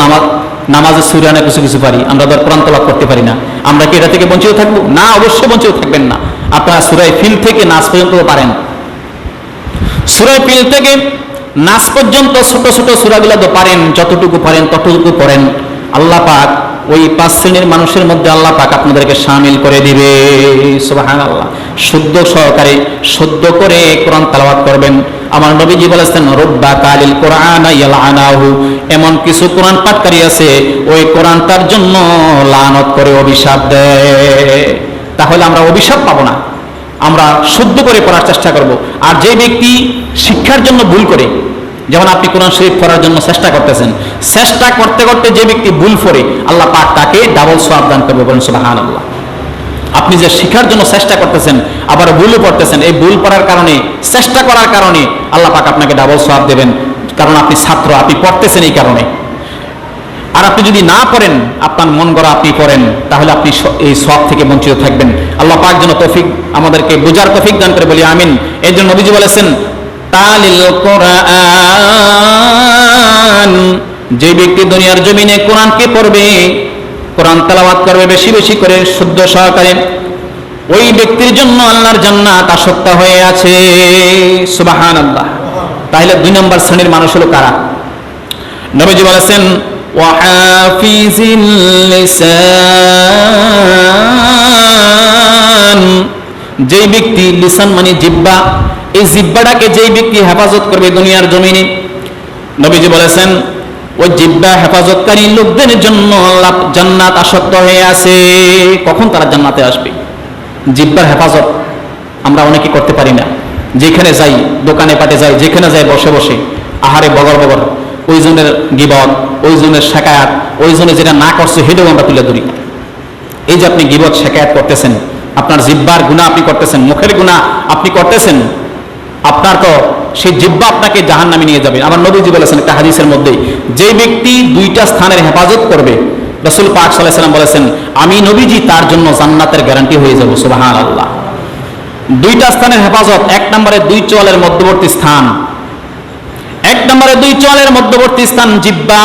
নামাজের সূরা না কিছু পারি, আমরা তো কোরআন তেলাওয়াত করতে পারি না, আমরা কি এটা থেকে বঞ্চিত থাকবো? না, অবশ্যই বঞ্চিত থাকবেন না। আপনারা সূরা ফিল থেকে নাস পর্যন্ত পারেন, সূরা ফিল থেকে নাস পর্যন্ত ছোট সূরাগুলো তো পারেন, যতটুকু পারেন ততটুকু পড়েন। আল্লাহ পাক ওই পাঁচ শ্রেণীর মানুষের মধ্যে আল্লাহ পাক আপনাদেরকে শামিল করে দিবে। সুবহানাল্লাহ। শুদ্ধ করে কোরআন তেলাওয়াত করবেন। আমার নবীজি বলেছেন, রুব্বা কালিল কোরআনা ইয়ালআনাহু, এমন কিছু কোরআন পাঠকারী আছে ওই কোরআনটার জন্য লানত করে অভিশাপ দেয়। তাহলে আমরা অভিশাপ পাবো না, আমরা শুদ্ধ করে পড়ার চেষ্টা করব। আর যে ব্যক্তি শিক্ষার জন্য ভুল করে, যেমন আপনি কোরআন শরীফ পড়ার জন্য চেষ্টা করতেছেন, চেষ্টা করতে করতে যে ব্যক্তি ভুল করে, আল্লাহ পাক তাকে ডাবল সওয়াব দান করবে। বলেন সুবহানাল্লাহ। আপনি যে শিখার জন্য চেষ্টা করতেছেন আবার ভুলও পড়তেছেন, এই ভুল পড়ার কারণে, চেষ্টা করার কারণে আল্লাহ পাক আপনাকে ডাবল সওয়াব দেবেন, কারণ আপনি ছাত্র, আপনি পড়তেছেন এই কারণে। আর আপনি যদি না পড়েন, আপনার মন গড়া আপনি পড়েন, তাহলে আপনি এই সওয়াব থেকে বঞ্চিত থাকবেন। আল্লাহ পাক যেন তৌফিক আমাদেরকে বোঝার তৌফিক দান করে, বলি আমিন। এই জন্য নবীজি বলেছেন, তালিল কোরআন, যে ব্যক্তি দুনিয়ার জমিনে কোরআনকে পড়বে, কোরআন তেলাওয়াত করবে বেশি বেশি করে শুদ্ধ সহকারে, ওই ব্যক্তির জন্য আল্লাহর জান্নাত আসক্ত হয়ে আছে। সুবহানাল্লাহ। তাহলে 2 নম্বর শ্রেণীর মানুষ হলো কারা? নবীজি বলেছেন, ওয়াহাফিজিল লিসান, যেই ব্যক্তি, লিসান মানে জিহ্বা, এই জিহ্বাটাকে যেই ব্যক্তি হেফাজত করবে দুনিয়ার জমিনে, নবীজি বলেছেন ওই জিহ্বা হেফাজতকারী লোকদের জন্য জান্নাত আসক্ত হয়ে আছে। কখন তারা জান্নাতে আসবে? জিহ্বার হেফাজত আমরা অনেকে করতে পারি না। যেখানে যাই, দোকানে পাটে যাই, যেখানে যাই বসে বসে আহারে বগর বগর, ওই জনের গিবত, ওই জনের শেকায়াত, ওই জনে যেটা না করছে সেটাও আমরা তুলে ধরি। এই যে আপনি গিবত শেকায়াত করতেছেন, আপনার জিহ্বার গুনাহ আপনি করতেছেন, মুখের গুনাহ আপনি করতেছেন, আপনার তো সেই জিহ্বা আপনাকে জাহান্নামে নিয়ে যাবে। আমার নবীজি বলেছেন একটা হাদিসের মধ্যে, যে ব্যক্তি 2টা স্থানের হেফাজত করবে, রাসূল পাক সাল্লাল্লাহু আলাইহি সাল্লাম বলেছেন, আমি নবীজি তার জন্য জান্নাতের গ্যারান্টি হয়ে যাব। সুবহানাল্লাহ। 2টা স্থানের হেফাজত, 1 নম্বরে 2 চোয়ালের মধ্যবর্তী স্থান, 1 নম্বরে 2 চোয়ালের মধ্যবর্তী স্থান জিহ্বা।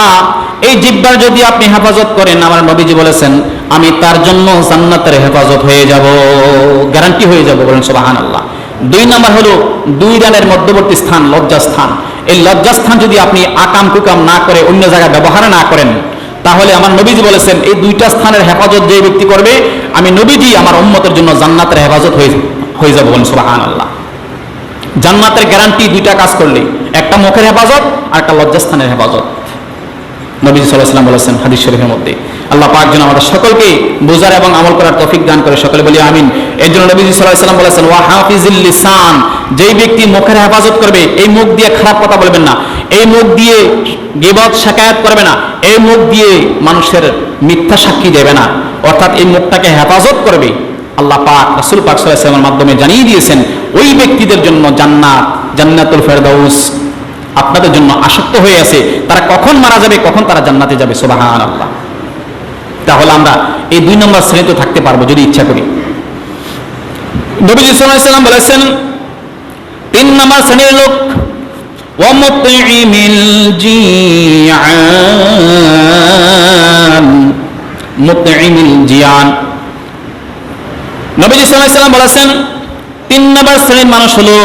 এই জিহ্বার যদি আপনি হেফাজত করেন, আমার নবীজি বলেছেন, আমি তার জন্য জান্নাতের হেফাজত হয়ে যাব, গ্যারান্টি হয়ে যাব। বলেন সুবহানাল্লাহ। 2 নম্বর হলো 2 ডানের মধ্যবর্তী স্থান, লজ্জাস্থান। এই লজ্জাস্থান যদি আপনি আকাম কুকাম না করে অন্য জায়গায় ব্যবহার না করেন, তাহলে আমার নবীজি বলেছেন এই 2টা স্থানের হেফাজত যে ব্যক্তি করবে, আমি নবীজি আমার উম্মতের জন্য জান্নাতের হেফাজত হয়ে যাব। বলেন সুবহানাল্লাহ। জান্নাতের গ্যারান্টি 2টা কাজ করলে, একটা মুখের হেফাজত আর একটা লজ্জাস্থানের হেফাজত। নবীজি সাল্লাল্লাহু আলাইহি ওয়াসাল্লাম বলেছেন হাদিস শরীফের মধ্যে। আল্লাহ পাক যেন আমাদের সকলকে বোঝার এবং আমল করার তৌফিক দান করে, সকলে বলি আমিন। এর জন্য নবীজি সাল্লাল্লাহু আলাইহি ওয়াসাল্লাম বলেছেন, ওয়া হাফিজিল লিসান, যেই ব্যক্তি মুখের হেফাজত করবে, এই মুখ দিয়ে খারাপ কথা বলবেন না, এই মুখ দিয়ে গীবত শিকায়াত করবে না, এই মুখ দিয়ে মানুষের মিথ্যা সাক্ষী দেবে না, অর্থাৎ এই মুখটাকে হেফাজত করবে। আল্লাহ পাক রাসূল পাক সাল্লাল্লাহু আলাইহি ওয়াসাল্লামের মাধ্যমে জানিয়ে দিয়েছেন, ওই ব্যক্তিদের জন্য জান্নাত, জান্নাতুল ফেরদাউস আপনাদের জন্য আসক্ত হয়ে আছে। তারা কখন মারা যাবে, কখন তারা জান্নাতে যাবে। সুবহানাল্লাহ। তাহলে আমরা এই 2 নম্বর শ্রেণীতে থাকতে পারবো যদি ইচ্ছা করি। নবীজি সাল্লাল্লাহু আলাইহি ওয়াসাল্লাম বলেছেন, 3 নম্বর শ্রেণীর লোক, ওয়া মুতঈমিল জিয়ান, মুতঈমিল জিয়ান। নবীজি সাল্লাল্লাহু আলাইহি ওয়াসাল্লাম বলেছেন 3 নম্বর শ্রেণীর মানুষ হলো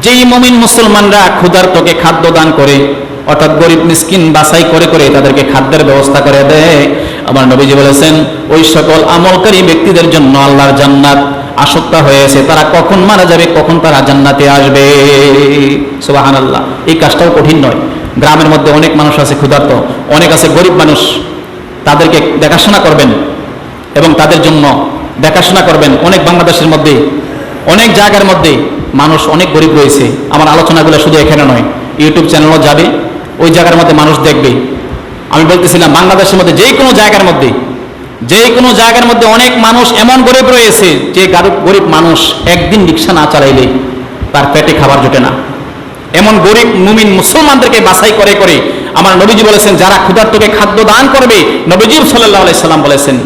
যেই মুমিন মুসলমানরা ক্ষুধার্তকে খাদ্য দান করে, অর্থাৎ গরিব মিসকিন বাছাই করে করে তাদেরকে খাদ্যের ব্যবস্থা করে দেয়। আমার নবীজি বলেছেন ওই সকল আমলকারী ব্যক্তিদের জন্য আল্লাহর জান্নাত আসক্ত হয়েছে। তারা কখন মারা যাবে, কখন তারা জান্নাতে আসবে। সুবহানাল্লাহ। এই কাজটাও কঠিন নয়। গ্রামের মধ্যে অনেক মানুষ আছে ক্ষুধার্ত, অনেক আছে গরিব মানুষ, তাদেরকে দেখাশোনা করবেন এবং তাদের জন্য দেখাশোনা করবেন। অনেক বাংলাদেশের মধ্যে অনেক জায়গার মধ্যে মানুষ অনেক গরিব রয়েছে। আমার আলোচনাগুলো শুধু এখানে নয়, ইউটিউব চ্যানেলও যাবে, ওই জায়গার মধ্যে মানুষ দেখবে। আমি বলতেছিলাম বাংলাদেশের মধ্যে যে কোনো জায়গার মধ্যে অনেক মানুষ এমন গরিব রয়েছে যে গরিব মানুষ একদিন রিকশা না চালাইলে তার পেটে খাবার জোটে না। এমন গরিব মুমিন মুসলমানদেরকে বাছাই করে করে আমার নবীজি বলেছেন, যারা ক্ষুধার্তকে খাদ্য দান করবে, নবীজি সাল্লাল্লাহু আলাইহি সাল্লাম বলেছেন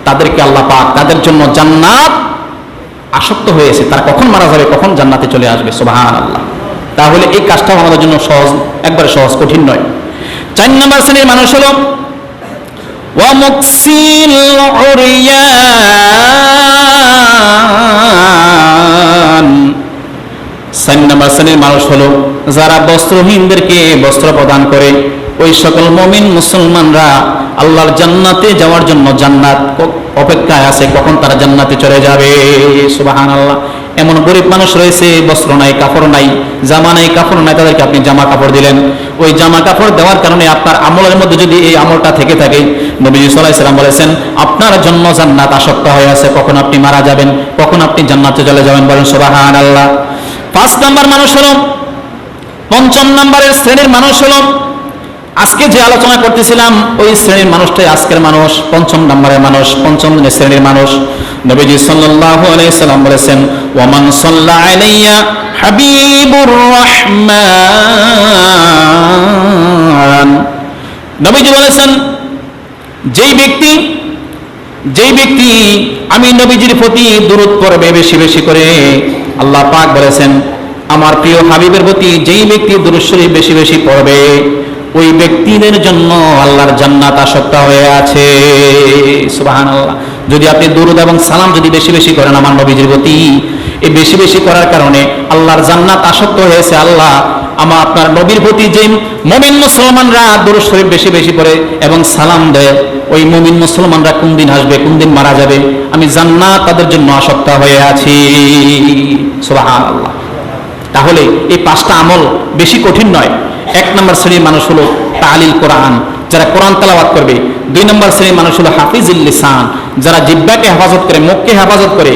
তাদেরকে আল্লাহ পাক তাদের জন্য জান্নাত আসক্ত হয়েছে। তারা কখন মারা যাবে, কখন জান্নাতে চলে আসবে। সুবহানাল্লাহ। তাহলে এই কাজটাও আমাদের জন্য সহজ, একবারে সহজ, কঠিন নয়। 4 নম্বর শ্রেণীর মানুষ হলো ওয়া মুকসিল উরিয়ান। 4 নম্বর শ্রেণীর মানুষ হলো যারা বস্ত্রহীনদেরকে বস্ত্র প্রদান করে। ওই সকল মুমিন মুসলমানরা আল্লাহর জান্নাতে যাওয়ার জন্য জান্নাত অপেক্ষায় আছে, কখন তারা জান্নাতে চলে যাবে। সুবহানাল্লাহ। এমন গরিব মানুষ রয়েছে, বস্ত্র নাই, কাপড় নাই, জামা নাই, কাপড় নাই, তাদেরকে আপনি জামা কাপড় দিলেন। ওই জামা কাপড় দেওয়ার কারণে আপনার আমলের মধ্যে যদি এই আমলটা থেকে থাকে, নবীজি সাল্লাল্লাহু আলাইহি ওয়াসাল্লাম বলেছেন আপনার জন্য জান্নাত আসক্ত হয়ে আছে, কখন আপনি মারা যাবেন, কখন আপনি জান্নাতে চলে যাবেন। বলেন সুবহানাল্লাহ। 5 নম্বর মানুষ হলো, 5ম নম্বরের শ্রেণীর মানুষ হলো আজকে যে আলোচনা করতেছিলাম ওই শ্রেণীর মানুষটাই আজকের মানুষ, 5ম নম্বরের মানুষ, 5ম শ্রেণীর মানুষ। নবীজি সাল্লাল্লাহু আলাইহি সাল্লাম বলেছেন, ওয়া মান সাল্লা আলাইয়া হাবিবুর রহমান। নবীজি বলেছেন যেই ব্যক্তি আমি নবীজির প্রতি দুরূদ পড়বে বেশি বেশি করে, আল্লাহ পাক বলেছেন আমার প্রিয় হাবিবের প্রতি যেই ব্যক্তি দুরূদ শরীফ বেশি বেশি পড়বে ওই ব্যক্তিদের জন্য আল্লাহর জান্নাত আসক্ত হয়ে আছে। সুবহানাল্লাহ। যদি আপনি দুরূদ এবং সালাম যদি বেশি বেশি করেন আমার নবীজির প্রতি, এই বেশি বেশি করার কারণে আল্লাহর জান্নাত আসক্ত হয়েছে। আল্লাহ আপনার নবীর প্রতি যে মুমিন মুসলমানরা দুরূদ শরীফ বেশি বেশি পড়ে এবং সালাম দেয়, ওই মুমিন মুসলমানরা কোন দিন আসবে, কোন দিন মারা যাবে, আমি জান্নাত তাদের জন্য আসক্ত হয়ে আছি। সুবহানাল্লাহ। তাহলে এই 5টা আমল বেশি কঠিন নয়। 1 নম্বর শ্রেণীর মানুষ হলো তালিল কোরআন, যারা কোরআন তেলাওয়াত করবে। 2 নম্বর শ্রেণীর মানুষ হলো হাফিজুল লিসান, যারা জিহ্বাকে হেফাজত করে, মুখকে হেফাজত করে।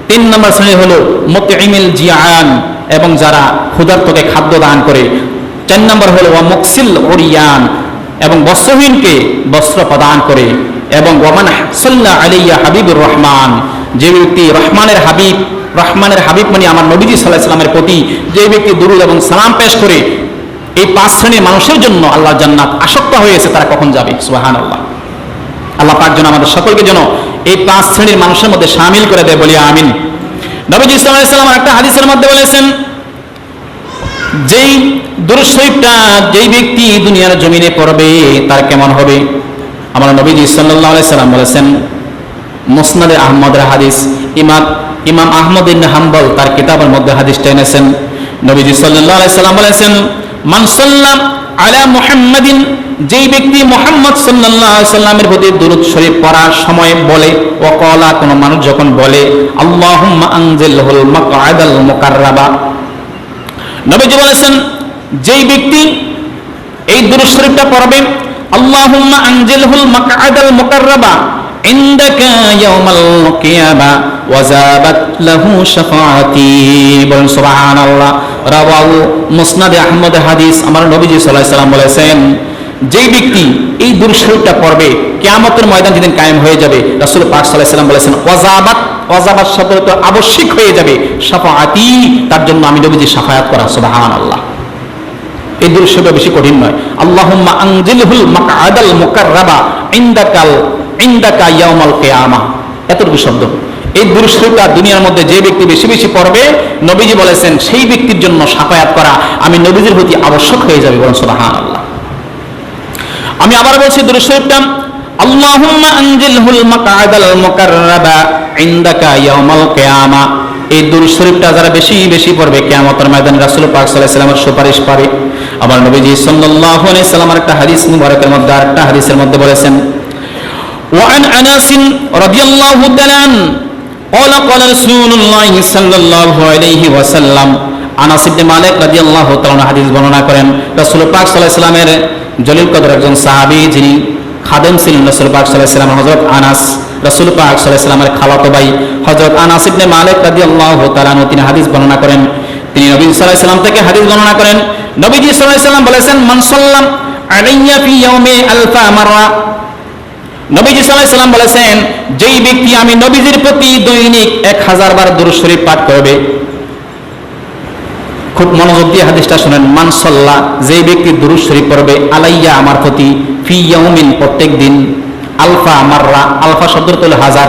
3 নম্বর শ্রেণী হলো মুতঈমিল জিআন, এবং যারা ক্ষুধার্তকে খাদ্য দান করে। 4 নম্বর হলো ওয়া মুকসিল উরিয়ান, এবং বস্ত্রহীনকে বস্ত্র প্রদান করে। এবং ওয়ামান সাল্লা আলাইয়া হাবিবুর রহমান, যে ব্যক্তি রহমানের হাবিব মানে আমার নবীজি সাল্লাল্লাহু আলাইহি ওয়াসাল্লামের প্রতি যে ব্যক্তি দুরূদ এবং সালাম পেশ করে, এই 5 শ্রেণীর মানুষের জন্য আল্লাহর জান্নাত আসক্ত হয়েছে। তারা কখন যাবে? সুবহানাল্লাহ। আল্লাহ পাক যেন আমাদের সকলকে যেন এই 5 শ্রেণীর মানুষের মধ্যে শামিল করে দেয়, বলি আমিন। নবীজি সাল্লাল্লাহু আলাইহি ওয়াসাল্লাম একটা হাদিসের মধ্যে বলেছেন, যেই দুরূদ শরীফটা যেই ব্যক্তি দুনিয়ার জমিনে পড়বে তার কেমন হবে। আমার নবীজি সাল্লাল্লাহু আলাইহি ওয়াসাল্লাম বলেছেন, মুসনাদে আহমদের হাদিস, ইমাম আহমদ ইবনে হাম্বল তার কিতাবের মধ্যে হাদিসটা এনেছেন। নবীজি সাল্লাল্লাহু আলাইহি ওয়াসাল্লাম বলেছেন, মান সাল্লাম আলা মুহাম্মাদিন, যেই ব্যক্তি মুহাম্মদ সাল্লাল্লাহু আলাইহি ওয়াসাল্লামের প্রতি দুরূদ শরীফ পড়ার সময় বলে, ওয়া ক্বালা, কোন মানুষ যখন বলে, আল্লাহুম্মা আনজিলহুল মাকআদাল মুকাররাবা, নবীজি বলেছেন যেই ব্যক্তি এই দুরূদ শরীফটা পড়বে, আল্লাহুম্মা আনজিলহুল মাকআদাল মুকাররাবা ইনদাকা ইয়াউমাল কিয়ামা ওয়া যাবাত লাহু শাফাআতি, বলেন সুবহানাল্লাহ। রাওয়াহু মুসনাদে আহমদ হাদিস। আমার নবীজি সাল্লাল্লাহু আলাইহি ওয়াসাল্লাম বলেছেন, যেই ব্যক্তি এই দুরূদ শরীফটা পড়বে কিয়ামতের ময়দান যেদিন কায়েম হয়ে যাবে, রাসূল পাক সাল্লাল্লাহু আলাইহি ওয়াসাল্লাম বলেছেন, ওয়াজাবাত শব্দ তো আবশ্যক হয়ে যাবে, শাফাআতি, তার জন্য আমি নবীজি শাফায়াত করা। সুবহানাল্লাহ। এই দুরূদ শরীফ বেশি কঠিন নয়। আল্লাহুম্মা আনজিলহুল মাকআদাল মুকাররাবা ইনদাকা ইয়াউমাল কিয়ামা, এতটুকু শব্দ। এই দুরূদ শরীফটা দুনিয়ার মধ্যে যে ব্যক্তি বেশি বেশি পড়বে, নবীজি বলেছেন সেই ব্যক্তির জন্য শাফায়াত করা আমি নবীজির প্রতি আবশ্যক হয়ে যাবে। বলেন সুবহানাল্লাহ। আমি আবার বলছি দুরূদ শরীফটা, আল্লাহুম্মা আনজিলহুল মাকআদাল মুকাররাবা ইনদাকা ইয়াউমাল কিয়ামা। এই দুরূদ শরীফটা যারা বেশি বেশি পড়বে কিয়ামতের ময়দানে রাসূল পাক সাল্লাল্লাহু আলাইহি ওয়াসাল্লামের সুপারিশ পাবে। আবার নবীজি সাল্লাল্লাহু আলাইহি ওয়াসাল্লামের একটা হাদিস মুবারকের মধ্যে আরেকটা হাদিসের মধ্যে বলেছেন, ওয়া আন আনাস রাদিয়াল্লাহু তাআলা আন ক্বালা ক্বালা রাসূলুল্লাহ সাল্লাল্লাহু আলাইহি ওয়াসাল্লাম, আনাস ইবনে মালিক রাদিয়াল্লাহু তাআলা হাদিস বর্ণনা করেন, রাসূল পাক সাল্লাল্লাহু আলাইহি ওয়াসাল্লামের জলিল কদর একজন সাহাবী, যিনি খাদেম ছিলেন রাসূল পাক সাল্লাল্লাহু আলাইহি ওয়াসাল্লাম, হযরত আনাস, রাসূল পাক সাল্লাল্লাহু আলাইহি ওয়াসাল্লামের খালাতো ভাই হযরত আনাস ইবনে মালিক রাদিয়াল্লাহু তাআলা তিনি হাদিস বর্ণনা করেন। তিনি নবী সাল্লাল্লাহু আলাইহি ওয়াসাল্লাম থেকে হাদিস বর্ণনা করেন। নবীজি সাল্লাল্লাহু আলাইহি ওয়াসাল্লাম বলেছেন, মান সাল্লাম আলাইয়া ফি ইয়াউমি আলফা মাররা, নবীজি সাল্লাল্লাহু আলাইহি ওয়াসাল্লাম বলেছেন যেই ব্যক্তি আমি নবীজির প্রতি দৈনিক 1000 বার দুরূদ শরীফ পাঠ করবে। খুব মনোযোগ দিয়ে হাদিসটা শুনেন। মান সাল্লা, যেই ব্যক্তি দুরূদ শরীফ পড়বে, আলাইয়া আমার প্রতি, ফি ইয়াউমিন প্রত্যেক দিন, আলফা মাররা, আলফা শব্দের অর্থ 1000,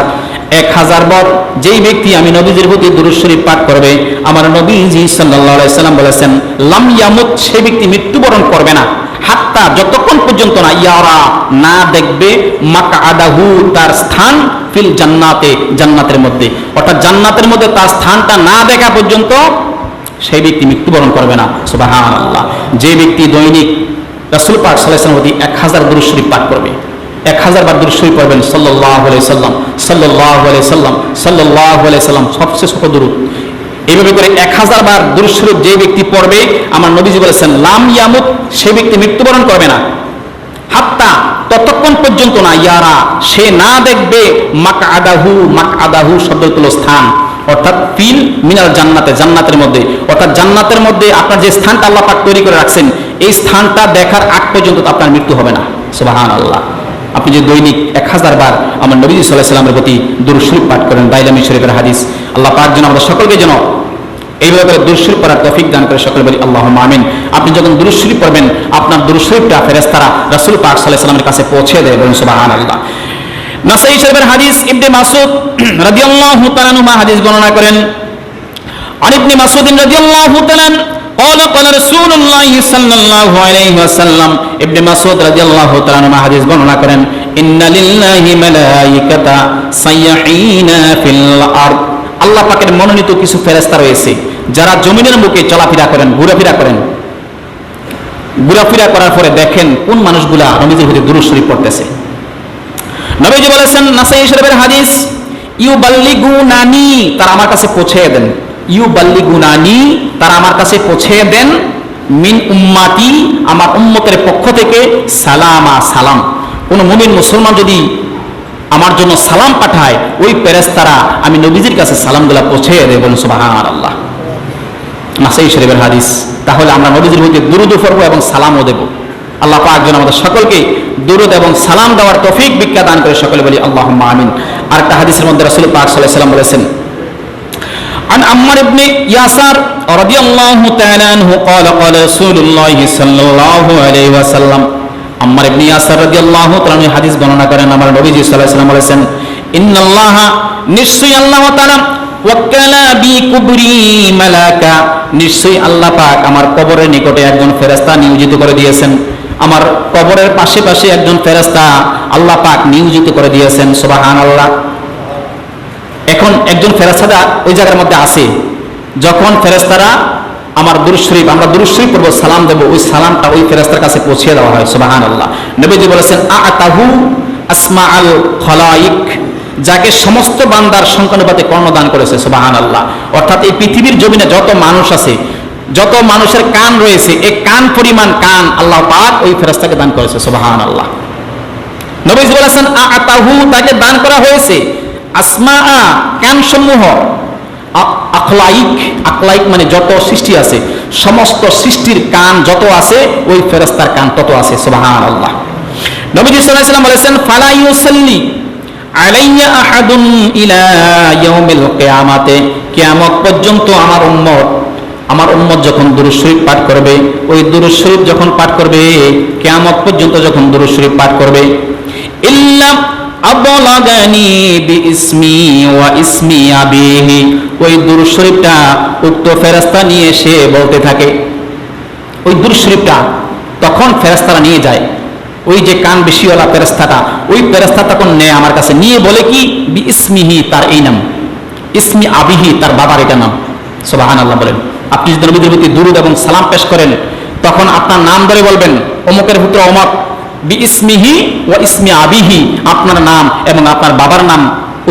1000 বার যেই ব্যক্তি আমি নবীজির প্রতি দুরূদ শরীফ পাঠ করবে, আমার নবীজি সাল্লাল্লাহু আলাইহি ওয়াসাল্লাম বলেছেন, লাম ইয়ামুত, সেই ব্যক্তি মৃত্যুবরণ করবে না, হাত্তা যতক্ষণ পর্যন্ত না ইয়ারা না দেখবে, মাকআদাহু তার স্থান, ফিল জান্নাতে জান্নাতের মধ্যে, অর্থাৎ জান্নাতের মধ্যে তার স্থানটা না দেখা পর্যন্ত সেই ব্যক্তি মৃত্যুবরণ করবে না। সুবহানাল্লাহ। যে ব্যক্তি দৈনিক রাসূল পাক সাল্লাল্লাহু আলাইহি ওয়াসাল্লাম প্রতি 1000 দুরূদ শরীফ পাঠ করবে, 1000 বার দুরূদ শরীফ পড়বেন, সাল্লাল্লাহু আলাইহি সাল্লাম, সাল্লাল্লাহু আলাইহি সাল্লাম, সাল্লাল্লাহু আলাইহি সাল্লাম, সবচেয়ে ছোট দুরূদ। এইভাবে করে 1000 বার দুরূদ শরীফ যে ব্যক্তি পড়বে, আমার নবীজি বলেছেন, লাম ইয়ামুত, সে ব্যক্তি মৃত্যুবরণ করবে না, হাত্তা ততক্ষণ পর্যন্ত না ইয়ারা সে না দেখবে, মাকআদাহু শব্দের তুলো স্থান, অর্থাৎ ফিল মিনাল জান্নাতে জান্নাতের মধ্যে, অর্থাৎ জান্নাতের মধ্যে আপনার যে স্থানটা আল্লাহ পাক তৈরি করে রাখছেন, এই স্থানটা দেখার আগ পর্যন্ত আপনার মৃত্যু হবে না। সুবহানাল্লাহ। আপনি যে দৈনিক 1000 বার আমার নবী সাল্লাল্লাহু আলাইহি ওয়াসাল্লামের প্রতি দুরূদ শরীফ পাঠ করেন, দাইলামি শরীফের হাদিস। আল্লাহ পাক যেন আমাদের সকলকে যেন এইভাবে করে দুরূদ শরীফ পড়ার তৌফিক দান করে সকলে বলি আল্লাহুম্মা আমিন। আপনি যখন দুরূদ শরীফ পড়বেন আপনার দুরূদ শরীফটা ফেরেশতারা রাসূল পাক সাল্লাল্লাহু আলাইহি ওয়াসাল্লামের কাছে পৌঁছে দেয়, বলুন সুবহানাল্লাহ। নাসাঈ শরীফের হাদিস, ইবনে মাসউদ রাদিয়াল্লাহু তাআলা আনহু হাদিস বর্ণনা করেন, আন ইবনে মাসউদ রাদিয়াল্লাহু তাআলা قال قال رسول الله صلى الله عليه وسلم, ইবনে মাসউদ রাদিয়াল্লাহু তাআলা আনহু হাদিস বর্ণনা করেন, ইন্না লিল্লাহি মালাইকাতা সাইয়্যিনা ফিল আরদ, আল্লাহ পাকের মনোনীত কিছু ফেরেশতা রয়েছে যারা জমিনের বুকে চলাফেরা করেন, ঘোরাফেরা করেন। ঘোরাফেরা করার পরে দেখেন কোন মানুষগুলা নবীজির প্রতি দুরূদ শরীফ পড়তেছে। নবীজি বলেছেন, নাসাঈ শরীফের হাদিস, ইউবাল্লিগুনানি, তারা আমার কাছে পৌঁছে দেন, ইউবাল্লিগুনানি, তারা আমার কাছে পৌঁছে দেন, মিন উম্মাতি, আমার উম্মতের পক্ষ থেকে, সালামা, সালাম। কোন মুমিন মুসলমান যদি আমার জন্য সালাম পাঠায়, ওই ফেরেশতারা আমি নবীজির কাছে সালামগুলা পৌঁছে দেব, বলুন সুবহানাল্লাহ। নাসাঈ শরীফের হাদিস। তাহলে আমরা নবীজির প্রতি দুরূদ পড়ব এবং সালামও দেব। আল্লাহ পাক যেন আমাদের সকলকে দুরূদ এবং সালাম দেওয়ার তৌফিক ভিক্ষা দান করে, সকলে বলি আল্লাহুম্মা আমিন। আরেকটা হাদিসের মধ্যে রাসূল পাক সাল্লাল্লাহু আলাইহি ওয়াসাল্লাম বলেছেন, عن عمار بن ياسر رضي الله تعالى عنه قال قال رسول الله صلى الله عليه وسلم, আম্মার ইবনে ইয়াসার রাদিয়াল্লাহু তাআলা এই হাদিস বর্ণনা করেন, আমার নবীজি সাল্লাল্লাহু আলাইহি ওয়াসাল্লাম বলেছেন, ইন্নাল্লাহা, নিশ্চয়ই আল্লাহ তাআলা, ওয়াক্কালা বি কুবরি মালাকা, নিশ্চয়ই আল্লাহ পাক আমার কবরের নিকটে একজন ফেরেশতা নিয়োজিত করে দিয়েছেন। আমার কবরের পাশে পাশে একজন ফেরেশতা আল্লাহ পাক নিয়োজিত করে দিয়েছেন, সুবহানাল্লাহ। এখন একজন ফেরেশতা ওই জায়গার মধ্যে আছে, যখন ফেরেশতারা আমার দুরূদ শরীফ, আমরা দুরূদ শরীফ পড়ব, সালাম দেব, ওই সালামটা ওই ফেরেশতার কাছে পৌঁছে দেওয়া হয়, সুবহানাল্লাহ। নবীজি বলেছেন, আতাহু আসমাআল খলাইক, যাকে সমস্ত বান্দার সংখ্যানুপাতে কর্ণদান করেছে, সুবহানাল্লাহ। অর্থাৎ এই পৃথিবীর জমিনে যত মানুষ আছে, যত মানুষের কান রয়েছে, এই কান পরিমাণ কান আল্লাহ পাক ওই ফেরেশতাকে দান করেছে, সুবহানাল্লাহ। নবীজি বলেছেন, আতাহু, তাকে দান করা হয়েছে, আসমা, কানসমূহ, আখলাইক, আখলাইক মানে যত সৃষ্টি আছে, সমস্ত সৃষ্টির কান যত আছে ওই ফেরেশতার কান তত আছে, সুবহানাল্লাহ। নবীজি সাল্লাল্লাহু আলাইহি ওয়াসাল্লাম বলেছেন, ফালা ইউসাল্লি আলাইয়া আহাদুন ইলা ইয়াউমিল কিয়ামাতে, কিয়ামত পর্যন্ত আমার উম্মত যখন দুরূদ শরীফ পাঠ করবে, ওই দুরূদ শরীফ যখন পাঠ করবে, কিয়ামত পর্যন্ত যখন দুরূদ শরীফ পাঠ করবে, ইল্লা আবলাগানি বিইসমি ওয়া ইসমি আবিহি, ওই দুরূদ শরীফটা উক্ত ফেরেশতা নিয়ে এসে বলতে থাকে, ওই দুরূদ শরীফটা তখন ফেরেশতারা নিয়ে যায়, ওই যে কান বেশিওয়ালা ফেরেশতাটা, ওই ফেরেশতা তখন নেয় আমার কাছে, নিয়ে বলে কি, বিইসমিহি, তার এই নাম, ইসমি আবিহি, তার বাবার এটা নাম, সুবহানাল্লাহ। বলেন, আপনি যদি নবীর প্রতি দুরূদ এবং সালাম পেশ করেন, তখন আপনার নাম ধরে বলবেন, অমুকের পুত্র অমুক, বিইসমিহি ওয়া ইসমি আবিহি, আপনার নাম এবং আপনার বাবার নাম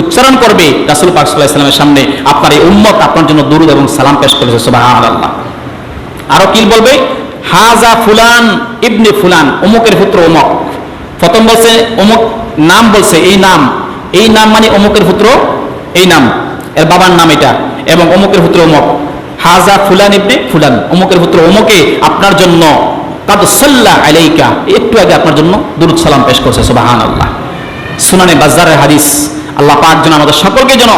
উচ্চারণ করবে রাসূল পাক সাল্লাল্লাহু আলাইহি ওয়াসাল্লামের সামনে, আপনার এই উম্মত আপনার জন্য দুরূদ এবং সালাম পেশ করেছে, সুবহানাল্লাহ। আরো কি বলবে, হাজা ফুলান ইবনে ফুলান, অমুকের পুত্র অমুক। প্রথম বলছে অমুক নাম, বলছে এই নাম মানে অমুকের পুত্র এই নাম, এর বাবার নাম এটা, এবং অমুকের পুত্র অমুক, হাজা ফুলান ইবনে ফুলান, অমুকের পুত্র অমুকে আপনার জন্য কাদ সাল্লা আলাইকা, একটু আগে আপনার জন্য দুরূদ সালাম পেশ করছে, সুবহানাল্লাহ। সুনানে বাজ্জারের হাদিস। আল্লাহ পাক যেন আমাদের সকলকে যেন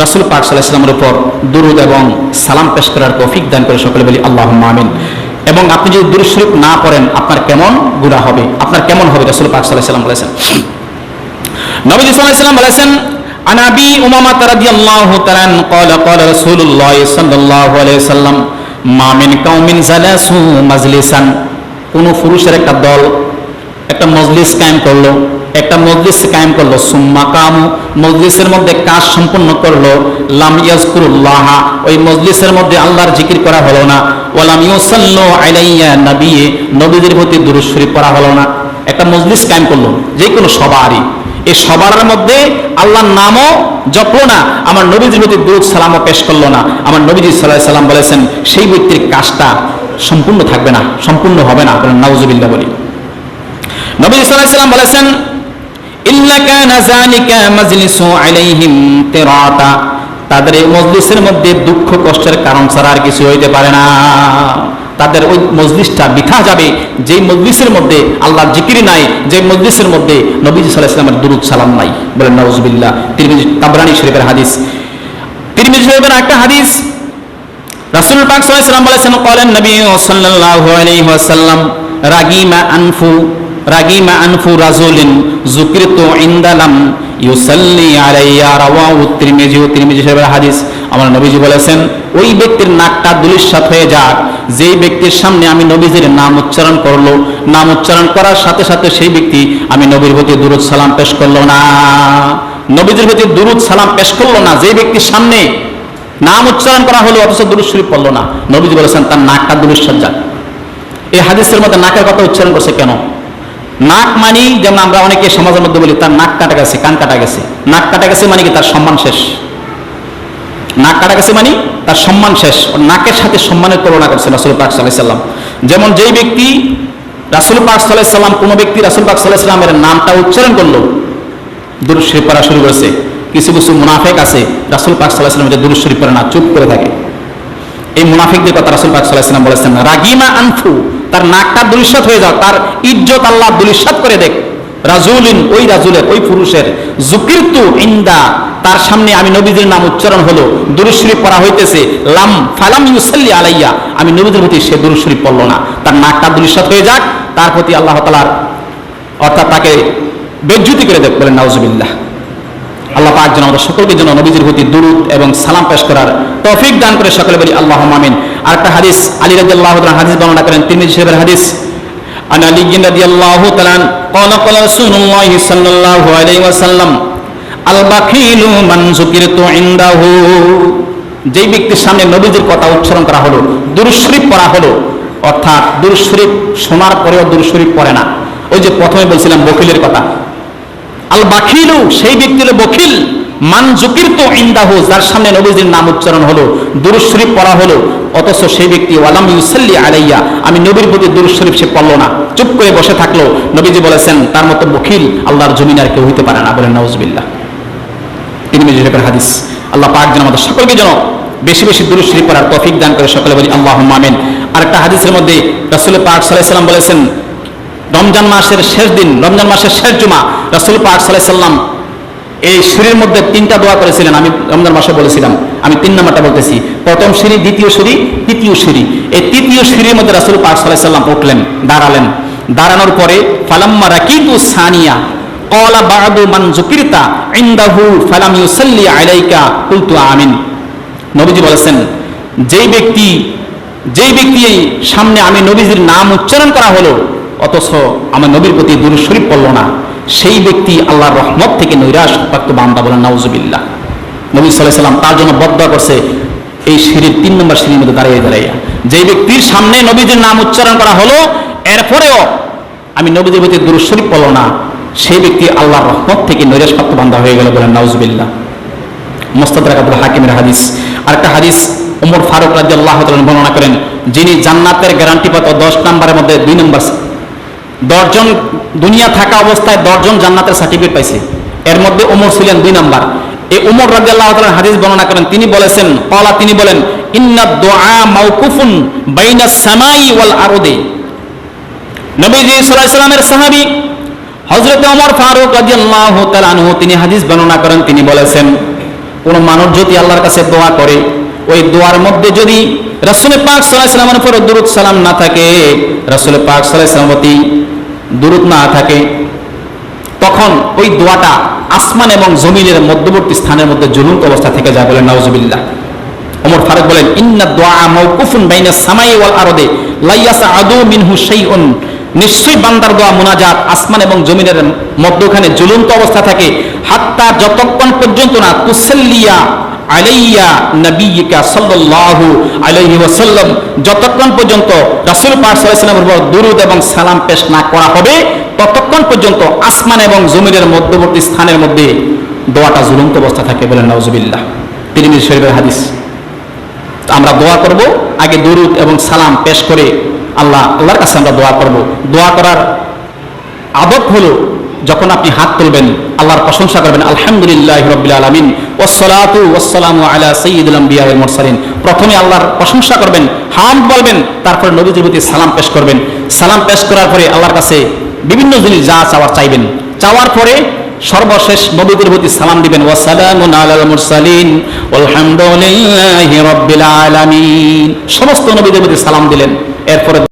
রাসূল পাক সাল্লাল্লাহু আলাইহি ওয়াসাল্লামের উপর দুরূদ এবং সালাম পেশ করার তৌফিক দান করে, সকলে বলি আল্লাহুম্মা আমিন। এবং আপনি যদি দুরূদ শরীফ না পড়েন, আপনার কেমন গুনাহ হবে, আপনার কেমন হবে, রাসূল পাক সাল্লাল্লাহু আলাইহি ওয়াসাল্লাম বলেছেন। নবী সাল্লাল্লাহু আলাইহি ওয়াসাল্লাম বলেছেন, আন আবি উমামা রাদিয়াল্লাহু তাআলা ক্বালা ক্বালা রাসূলুল্লাহ সাল্লাল্লাহু আলাইহি ওয়াসাল্লাম, মা মিন কাউমিন জালাসু মাজলিসান, কোন পুরুষের একটা দল একটা মজলিস কায়েম করলো, সুম্মা কামু, মজলিসের মধ্যে কাজ সম্পন্ন করলো, লাম ইয়াজকুরুল্লাহ, ওই মজলিসের মধ্যে আল্লাহর জিকির করা হলো না, ওয়ালাম ইউসাল্লু আলাইয়া নবিয়ে, নবীদের প্রতি দুরূদ শরীফ পড়া হলো না। একটা মজলিস কায়েম করলো, যে কোনো সবারই, এই সবার মধ্যে আল্লাহর নামও জপলো না, আমার নবীজির প্রতি দুরূদ সালামও পেশ করলো না, আমার নবীজি সাল্লাল্লাহু আলাইহি ওয়াসাল্লাম বলেছেন সেই ব্যক্তির কাজটা সম্পূর্ণ থাকবে না, সম্পূর্ণ হবে না, বলেন নাউজুবিল্লাহ। বলি, নবী সাল্লাল্লাহু আলাইহি ওয়াসাল্লাম বলেছেন, ইল্লা কানা যালিকা মাজলিসু আলাইহিম তিরাতা, তাদের এই মজলিসের মধ্যে দুঃখ কষ্টের কারণ ছাড়া আর কিছু হইতে পারে না। তাদের ওই মজলিসটা বৃথা যাবে যেই মজলিসের মধ্যে আল্লাহর জিকির নাই, যে মজলিসের মধ্যে নবীজি সাল্লাল্লাহু আলাইহি ওয়াসাল্লামের দুরূদ সালাম নাই, বলেন নাউজুবিল্লাহ। তিরমিজি, তাবরানী শরীফের হাদিস। তিরমিজি শরীফের একটা হাদিস, রাসূল পাক সাল্লাল্লাহু আলাইহি ওয়াসাল্লাম বলেছেন, ক্বালান নবী সাল্লাল্লাহু আলাইহি ওয়াসাল্লাম রাগিমা আনফু রাজুলিন যুকিরতু ইনদালাম ইউসাল্লি আলাইয়া, রাওয়াহু তিরমিজি শরীফের হাদিস। আমার নবীজি বলেছেন, ওই ব্যক্তির নাকটা দুলিশাত হয়ে যাক যেই ব্যক্তির সামনে আমি নবীজির নাম উচ্চারণ করলো, নাম উচ্চারণ করার সাথে সাথে সেই ব্যক্তি আমি নবীর প্রতি দুরূদ সালাম পেশ করলো না, নবীজির প্রতি দুরূদ সালাম পেশ করলো না। যেই ব্যক্তির সামনে নাম উচ্চারণ করা হলো অথচ দুরূদ শরীফ পড়লো না, নবীজি বলেছেন তার নাকটা দুলিশাত যাক। এই হাদিসের মধ্যে নাকের কথা উচ্চারণ করছে কেন? নাক মানি যেমন আমরা অনেকে সমাজের মধ্যে বলি তার নাক কাটা গেছে, কান কাটা গেছে। নাক কাটা গেছে মানে কি তার সম্মান শেষ। নাক কাটা গেছে মানে তার সম্মান শেষ। নাকের সাথে সম্মানের তুলনা করছে রাসূল পাক সাল্লাল্লাহু আলাইহি ওয়াসাল্লাম। যেমন যেই ব্যক্তি রাসূল পাক সাল্লাল্লাহু আলাইহি ওয়াসাল্লাম, কোনো ব্যক্তি রাসূল পাক সাল্লাল্লাহু আলাইহি ওয়াসাল্লামের নামটা উচ্চারণ করলো, দুরূদ শরীফ পড়া শুরু করেছে। কিছু কিছু মুনাফিক আছে রাসূল পাক সাল্লাল্লাহু আলাইহি ওয়াসাল্লামের দুরূদ শরীফ পড়ে না, চুপ করে থাকে। এই মুনাফিকদের কথা রাসূল পাক সাল্লাল্লাহু আলাইহি ওয়াসাল্লাম বলেছেন, রাগিমা আনফু, তার নাকটা দুলিশাত হয়ে যাও, তার ইজ্জত আল্লাহ দুলিশাত করে দেখ। রাজুলিন, ওই রাজুলের, ওই পুরুষের, যুকিরতু ইনদা, তার সামনে আমি নবীজির নাম উচ্চারণ হলো, দুরূদ শরীফ পড়া হইতেছে, ফালাম ইউসাল্লি আলাইয়া, আমি নবীজির প্রতি সে দুরূদ শরীফ পড়লো না, তার নাকটা দুলিশাত হয়ে যাক, তার প্রতি আল্লাহ তাআলার অর্থাৎ তাকে বেজ্জতি করে দেখ। বলেন নাউজুবিল্লাহ। আল্লাহ পাক যেন আমাদের সকলকে যেন নবীজির প্রতি দুরূদ এবং সালাম পেশ করার তৌফিক দান করে, সকলে বলি আল্লাহুম্মা আমিন। আরেকটা হাদিস আলী রাদিয়াল্লাহু তাআলা হাদিস বর্ণনা করেন, তিরমিজি শরীফের হাদিস। আন আলী রাদিয়াল্লাহু তাআলা ক্বালা ক্বালা রাসূলুল্লাহ সাল্লাল্লাহু আলাইহি ওয়াসাল্লাম, আল বাখিলু মান যুকিরতু ইনদাহু, যেই ব্যক্তির সামনে নবীজির কথা উচ্চারণ করা হলো, দুরূদ শরীফ পড়া হলো, অর্থাৎ দুরূদ শরীফ শোনার পরেও দুরূদ শরীফ পড়ে না। ওই যে প্রথমে বলছিলাম বখিলের কথা, আল বাখিলু, সেই ব্যক্তি হলো বখিল, মান যুকিরতু ইনদাহু, যার সামনে নবীজির নাম উচ্চারণ হলো, দুরূদ শরীফ পড়া হলো, অথচ সেই ব্যক্তি ওয়ালাম ইউসাল্লি আলাইয়া, আমি নবীর প্রতি দুরূদ শরীফ সে পড়লো না, চুপ করে বসে থাকলো। নবীজি বলেছেন তার মতো বখিল আল্লাহর জমিনে আর কেউ হইতে পারে না। বলেন নাউজুবিল্লাহ। তিরমিজি শরীফের হাদিস। আল্লাহ পাক যেন আমাদের সকলকে যেন বেশি বেশি দুরূদ শরীফ পড়ার তৌফিক দান করে, সকলে বলি আল্লাহুম্মা আমিন। আরেকটা হাদিসের মধ্যে রাসূল পাক সাল্লাল্লাহু আলাইহি ওয়াসাল্লাম বলেছেন, রমজান মাসের শেষ দিন, রমজান মাসের শেষ জুমা, রাসূল পাক সাল্লাল্লাহু আলাইহি ওয়াসাল্লাম এই সিঁড়ির মধ্যে 3টা দোয়া করেছিলেন। আমি রমজান মাসে বলেছিলাম, আমি 3 নম্বরটা বলতেছি। প্রথম সিঁড়ি, দ্বিতীয় সিঁড়ি, তৃতীয় সিঁড়ি। এই তৃতীয় সিঁড়ির মধ্যে রাসূল পাক সাল্লাল্লাহু আলাইহি ওয়াসাল্লাম উঠলেন, দাঁড়ালেন। দাঁড়ানোর পরে ফালাম্মা রাকিতু সানিয়া ক্বালা বা'দু মান যুকিরতা ইনদাহু ফালাম ইউসাল্লি আলাইকা কুলতু আমিন। নবীজি বলেছেন, যেই ব্যক্তি সামনে আমি নবীজির নাম উচ্চারণ করা হলো অথচ আমার নবীর প্রতি দুরূদ শরীফ পড়লো না, সেই ব্যক্তি আল্লাহর রহমত থেকে নৈরাশপ্রাপ্ত বান্দা। বলেন নাউজুবিল্লাহ। নবী সাল্লাল্লাহু আলাইহি ওয়াসাল্লাম তার জন্য বদদুয়া করছে এই সিঁড়ির 3 নম্বর সিঁড়ির মধ্যে দাঁড়িয়ে যেই ব্যক্তির সামনে নবীজির নাম উচ্চারণ করা হলো, এরপরেও আমি নবীজির প্রতি দুরূদ শরীফ পড়লো না, সেই ব্যক্তি আল্লাহর রহমত থেকে নৈরাশপ্রাপ্ত বান্দা হয়ে গেল। বলেন নাউজুবিল্লাহ। মুস্তাদরাক আব্দুল হাকিমের হাদিস। আরেকটা হাদিস ওমর ফারুক রাদিয়াল্লাহু তাআলা বর্ণনা করেন, যিনি জান্নাতের গ্যারান্টি পাত 10 নম্বরের মধ্যে 2 নম্বর, 10 জন দুনিয়া থাকা অবস্থায় 10 জন জান্নাতের সার্টিফিকেট পাইছে, এর মধ্যে ওমর ছিলেন 2 নম্বর। এই ওমর রাদিয়াল্লাহু তাআলা হাদিস বর্ণনা করেন, তিনি বলেছেন, তিনি বলেন, ইন্নাদ দুআ মাওকুফুন বাইনাস সামাই ওয়াল আরদি। নবীজি সাল্লাল্লাহু আলাইহি ওয়াসাল্লামের সাহাবী হযরত ওমর ফারুক রাদিয়াল্লাহু তাআলা আনহু তিনি হাদিস বর্ণনা করেন, তিনি বলেছেন, কোন মানুষ যদি আল্লাহর কাছে দোয়া করে, ওই দোয়ার মধ্যে যদি রাসূল পাক সাল্লাল্লাহু আলাইহি ওয়াসাল্লামের উপর দুরূদ সালাম না থাকে, রাসূল পাক সাল্লাল্লাহু আলাইহি ওয়াসাল্লামের প্রতি দুরূদ না থাকে, তখন ওই দোয়াটা আসমান এবং জমিনের মধ্যবর্তী স্থানের মধ্যে ঝুলন্ত অবস্থা থেকে যায়। বলেন নাউজুবিল্লাহ। ওমর ফারুক বলেন, ইন্নাদ দুআ মাওকুফুন বাইনাস সামাই ওয়াল আরদি লা ইয়াসআদু মিনহু শাইউন, নিশ্চয়ই বান্দার দোয়া মুনাজাত আসমান এবং জমিনের মধ্যখানে ঝুলন্ত অবস্থা থাকে, হাত্তা যতক্ষণ পর্যন্ত না তুসাল্লিয়া আলাইয়া নবিয়িকা সাল্লাল্লাহু আলাইহি ওয়াসাল্লাম, যতক্ষণ পর্যন্ত রাসূল পাক সাল্লাল্লাহু আলাইহি ওয়াসাল্লামের উপর দুরূদ এবং সালাম পেশ না করা হবে, ততক্ষণ পর্যন্ত আসমান এবং জমিনের মধ্যবর্তী স্থানের মধ্যে দোয়াটা ঝুলন্ত অবস্থা থাকে। বলেন নাউজুবিল্লাহ। তিরমিজি শরীফের হাদিস। আমরা দোয়া করব, আগে দুরূদ এবং সালাম পেশ করে আল্লাহর কাছে আমরা দোয়া করব। দোয়া করার আদব হলো, যখন আপনি হাত তুলবেন আল্লাহর প্রশংসা করবেন, আলহামদুলিল্লাহি রাব্বিল আলামিন ওয়াসসালাতু ওয়াসসালামু আলা সাইয়্যিদিল আমবিয়া ওয়াল মুরসালিন। প্রথমে আল্লাহর প্রশংসা করবেন, হামদ বলবেন, তারপরে নবীজির প্রতি সালাম পেশ করবেন। সালাম পেশ করার পরে আল্লাহর কাছে বিভিন্ন জিনিস যা চাওয়ার চাইবেন। চাওয়ার পরে সর্বশেষ নবীদের প্রতি সালাম দিবেন, ওয়াসালামুন আলাল মুরসালিন ওয়ালহামদুলিল্লাহি রাব্বিল আলামিন। সমস্ত নবীদের প্রতি সালাম দিলেন। এরপরে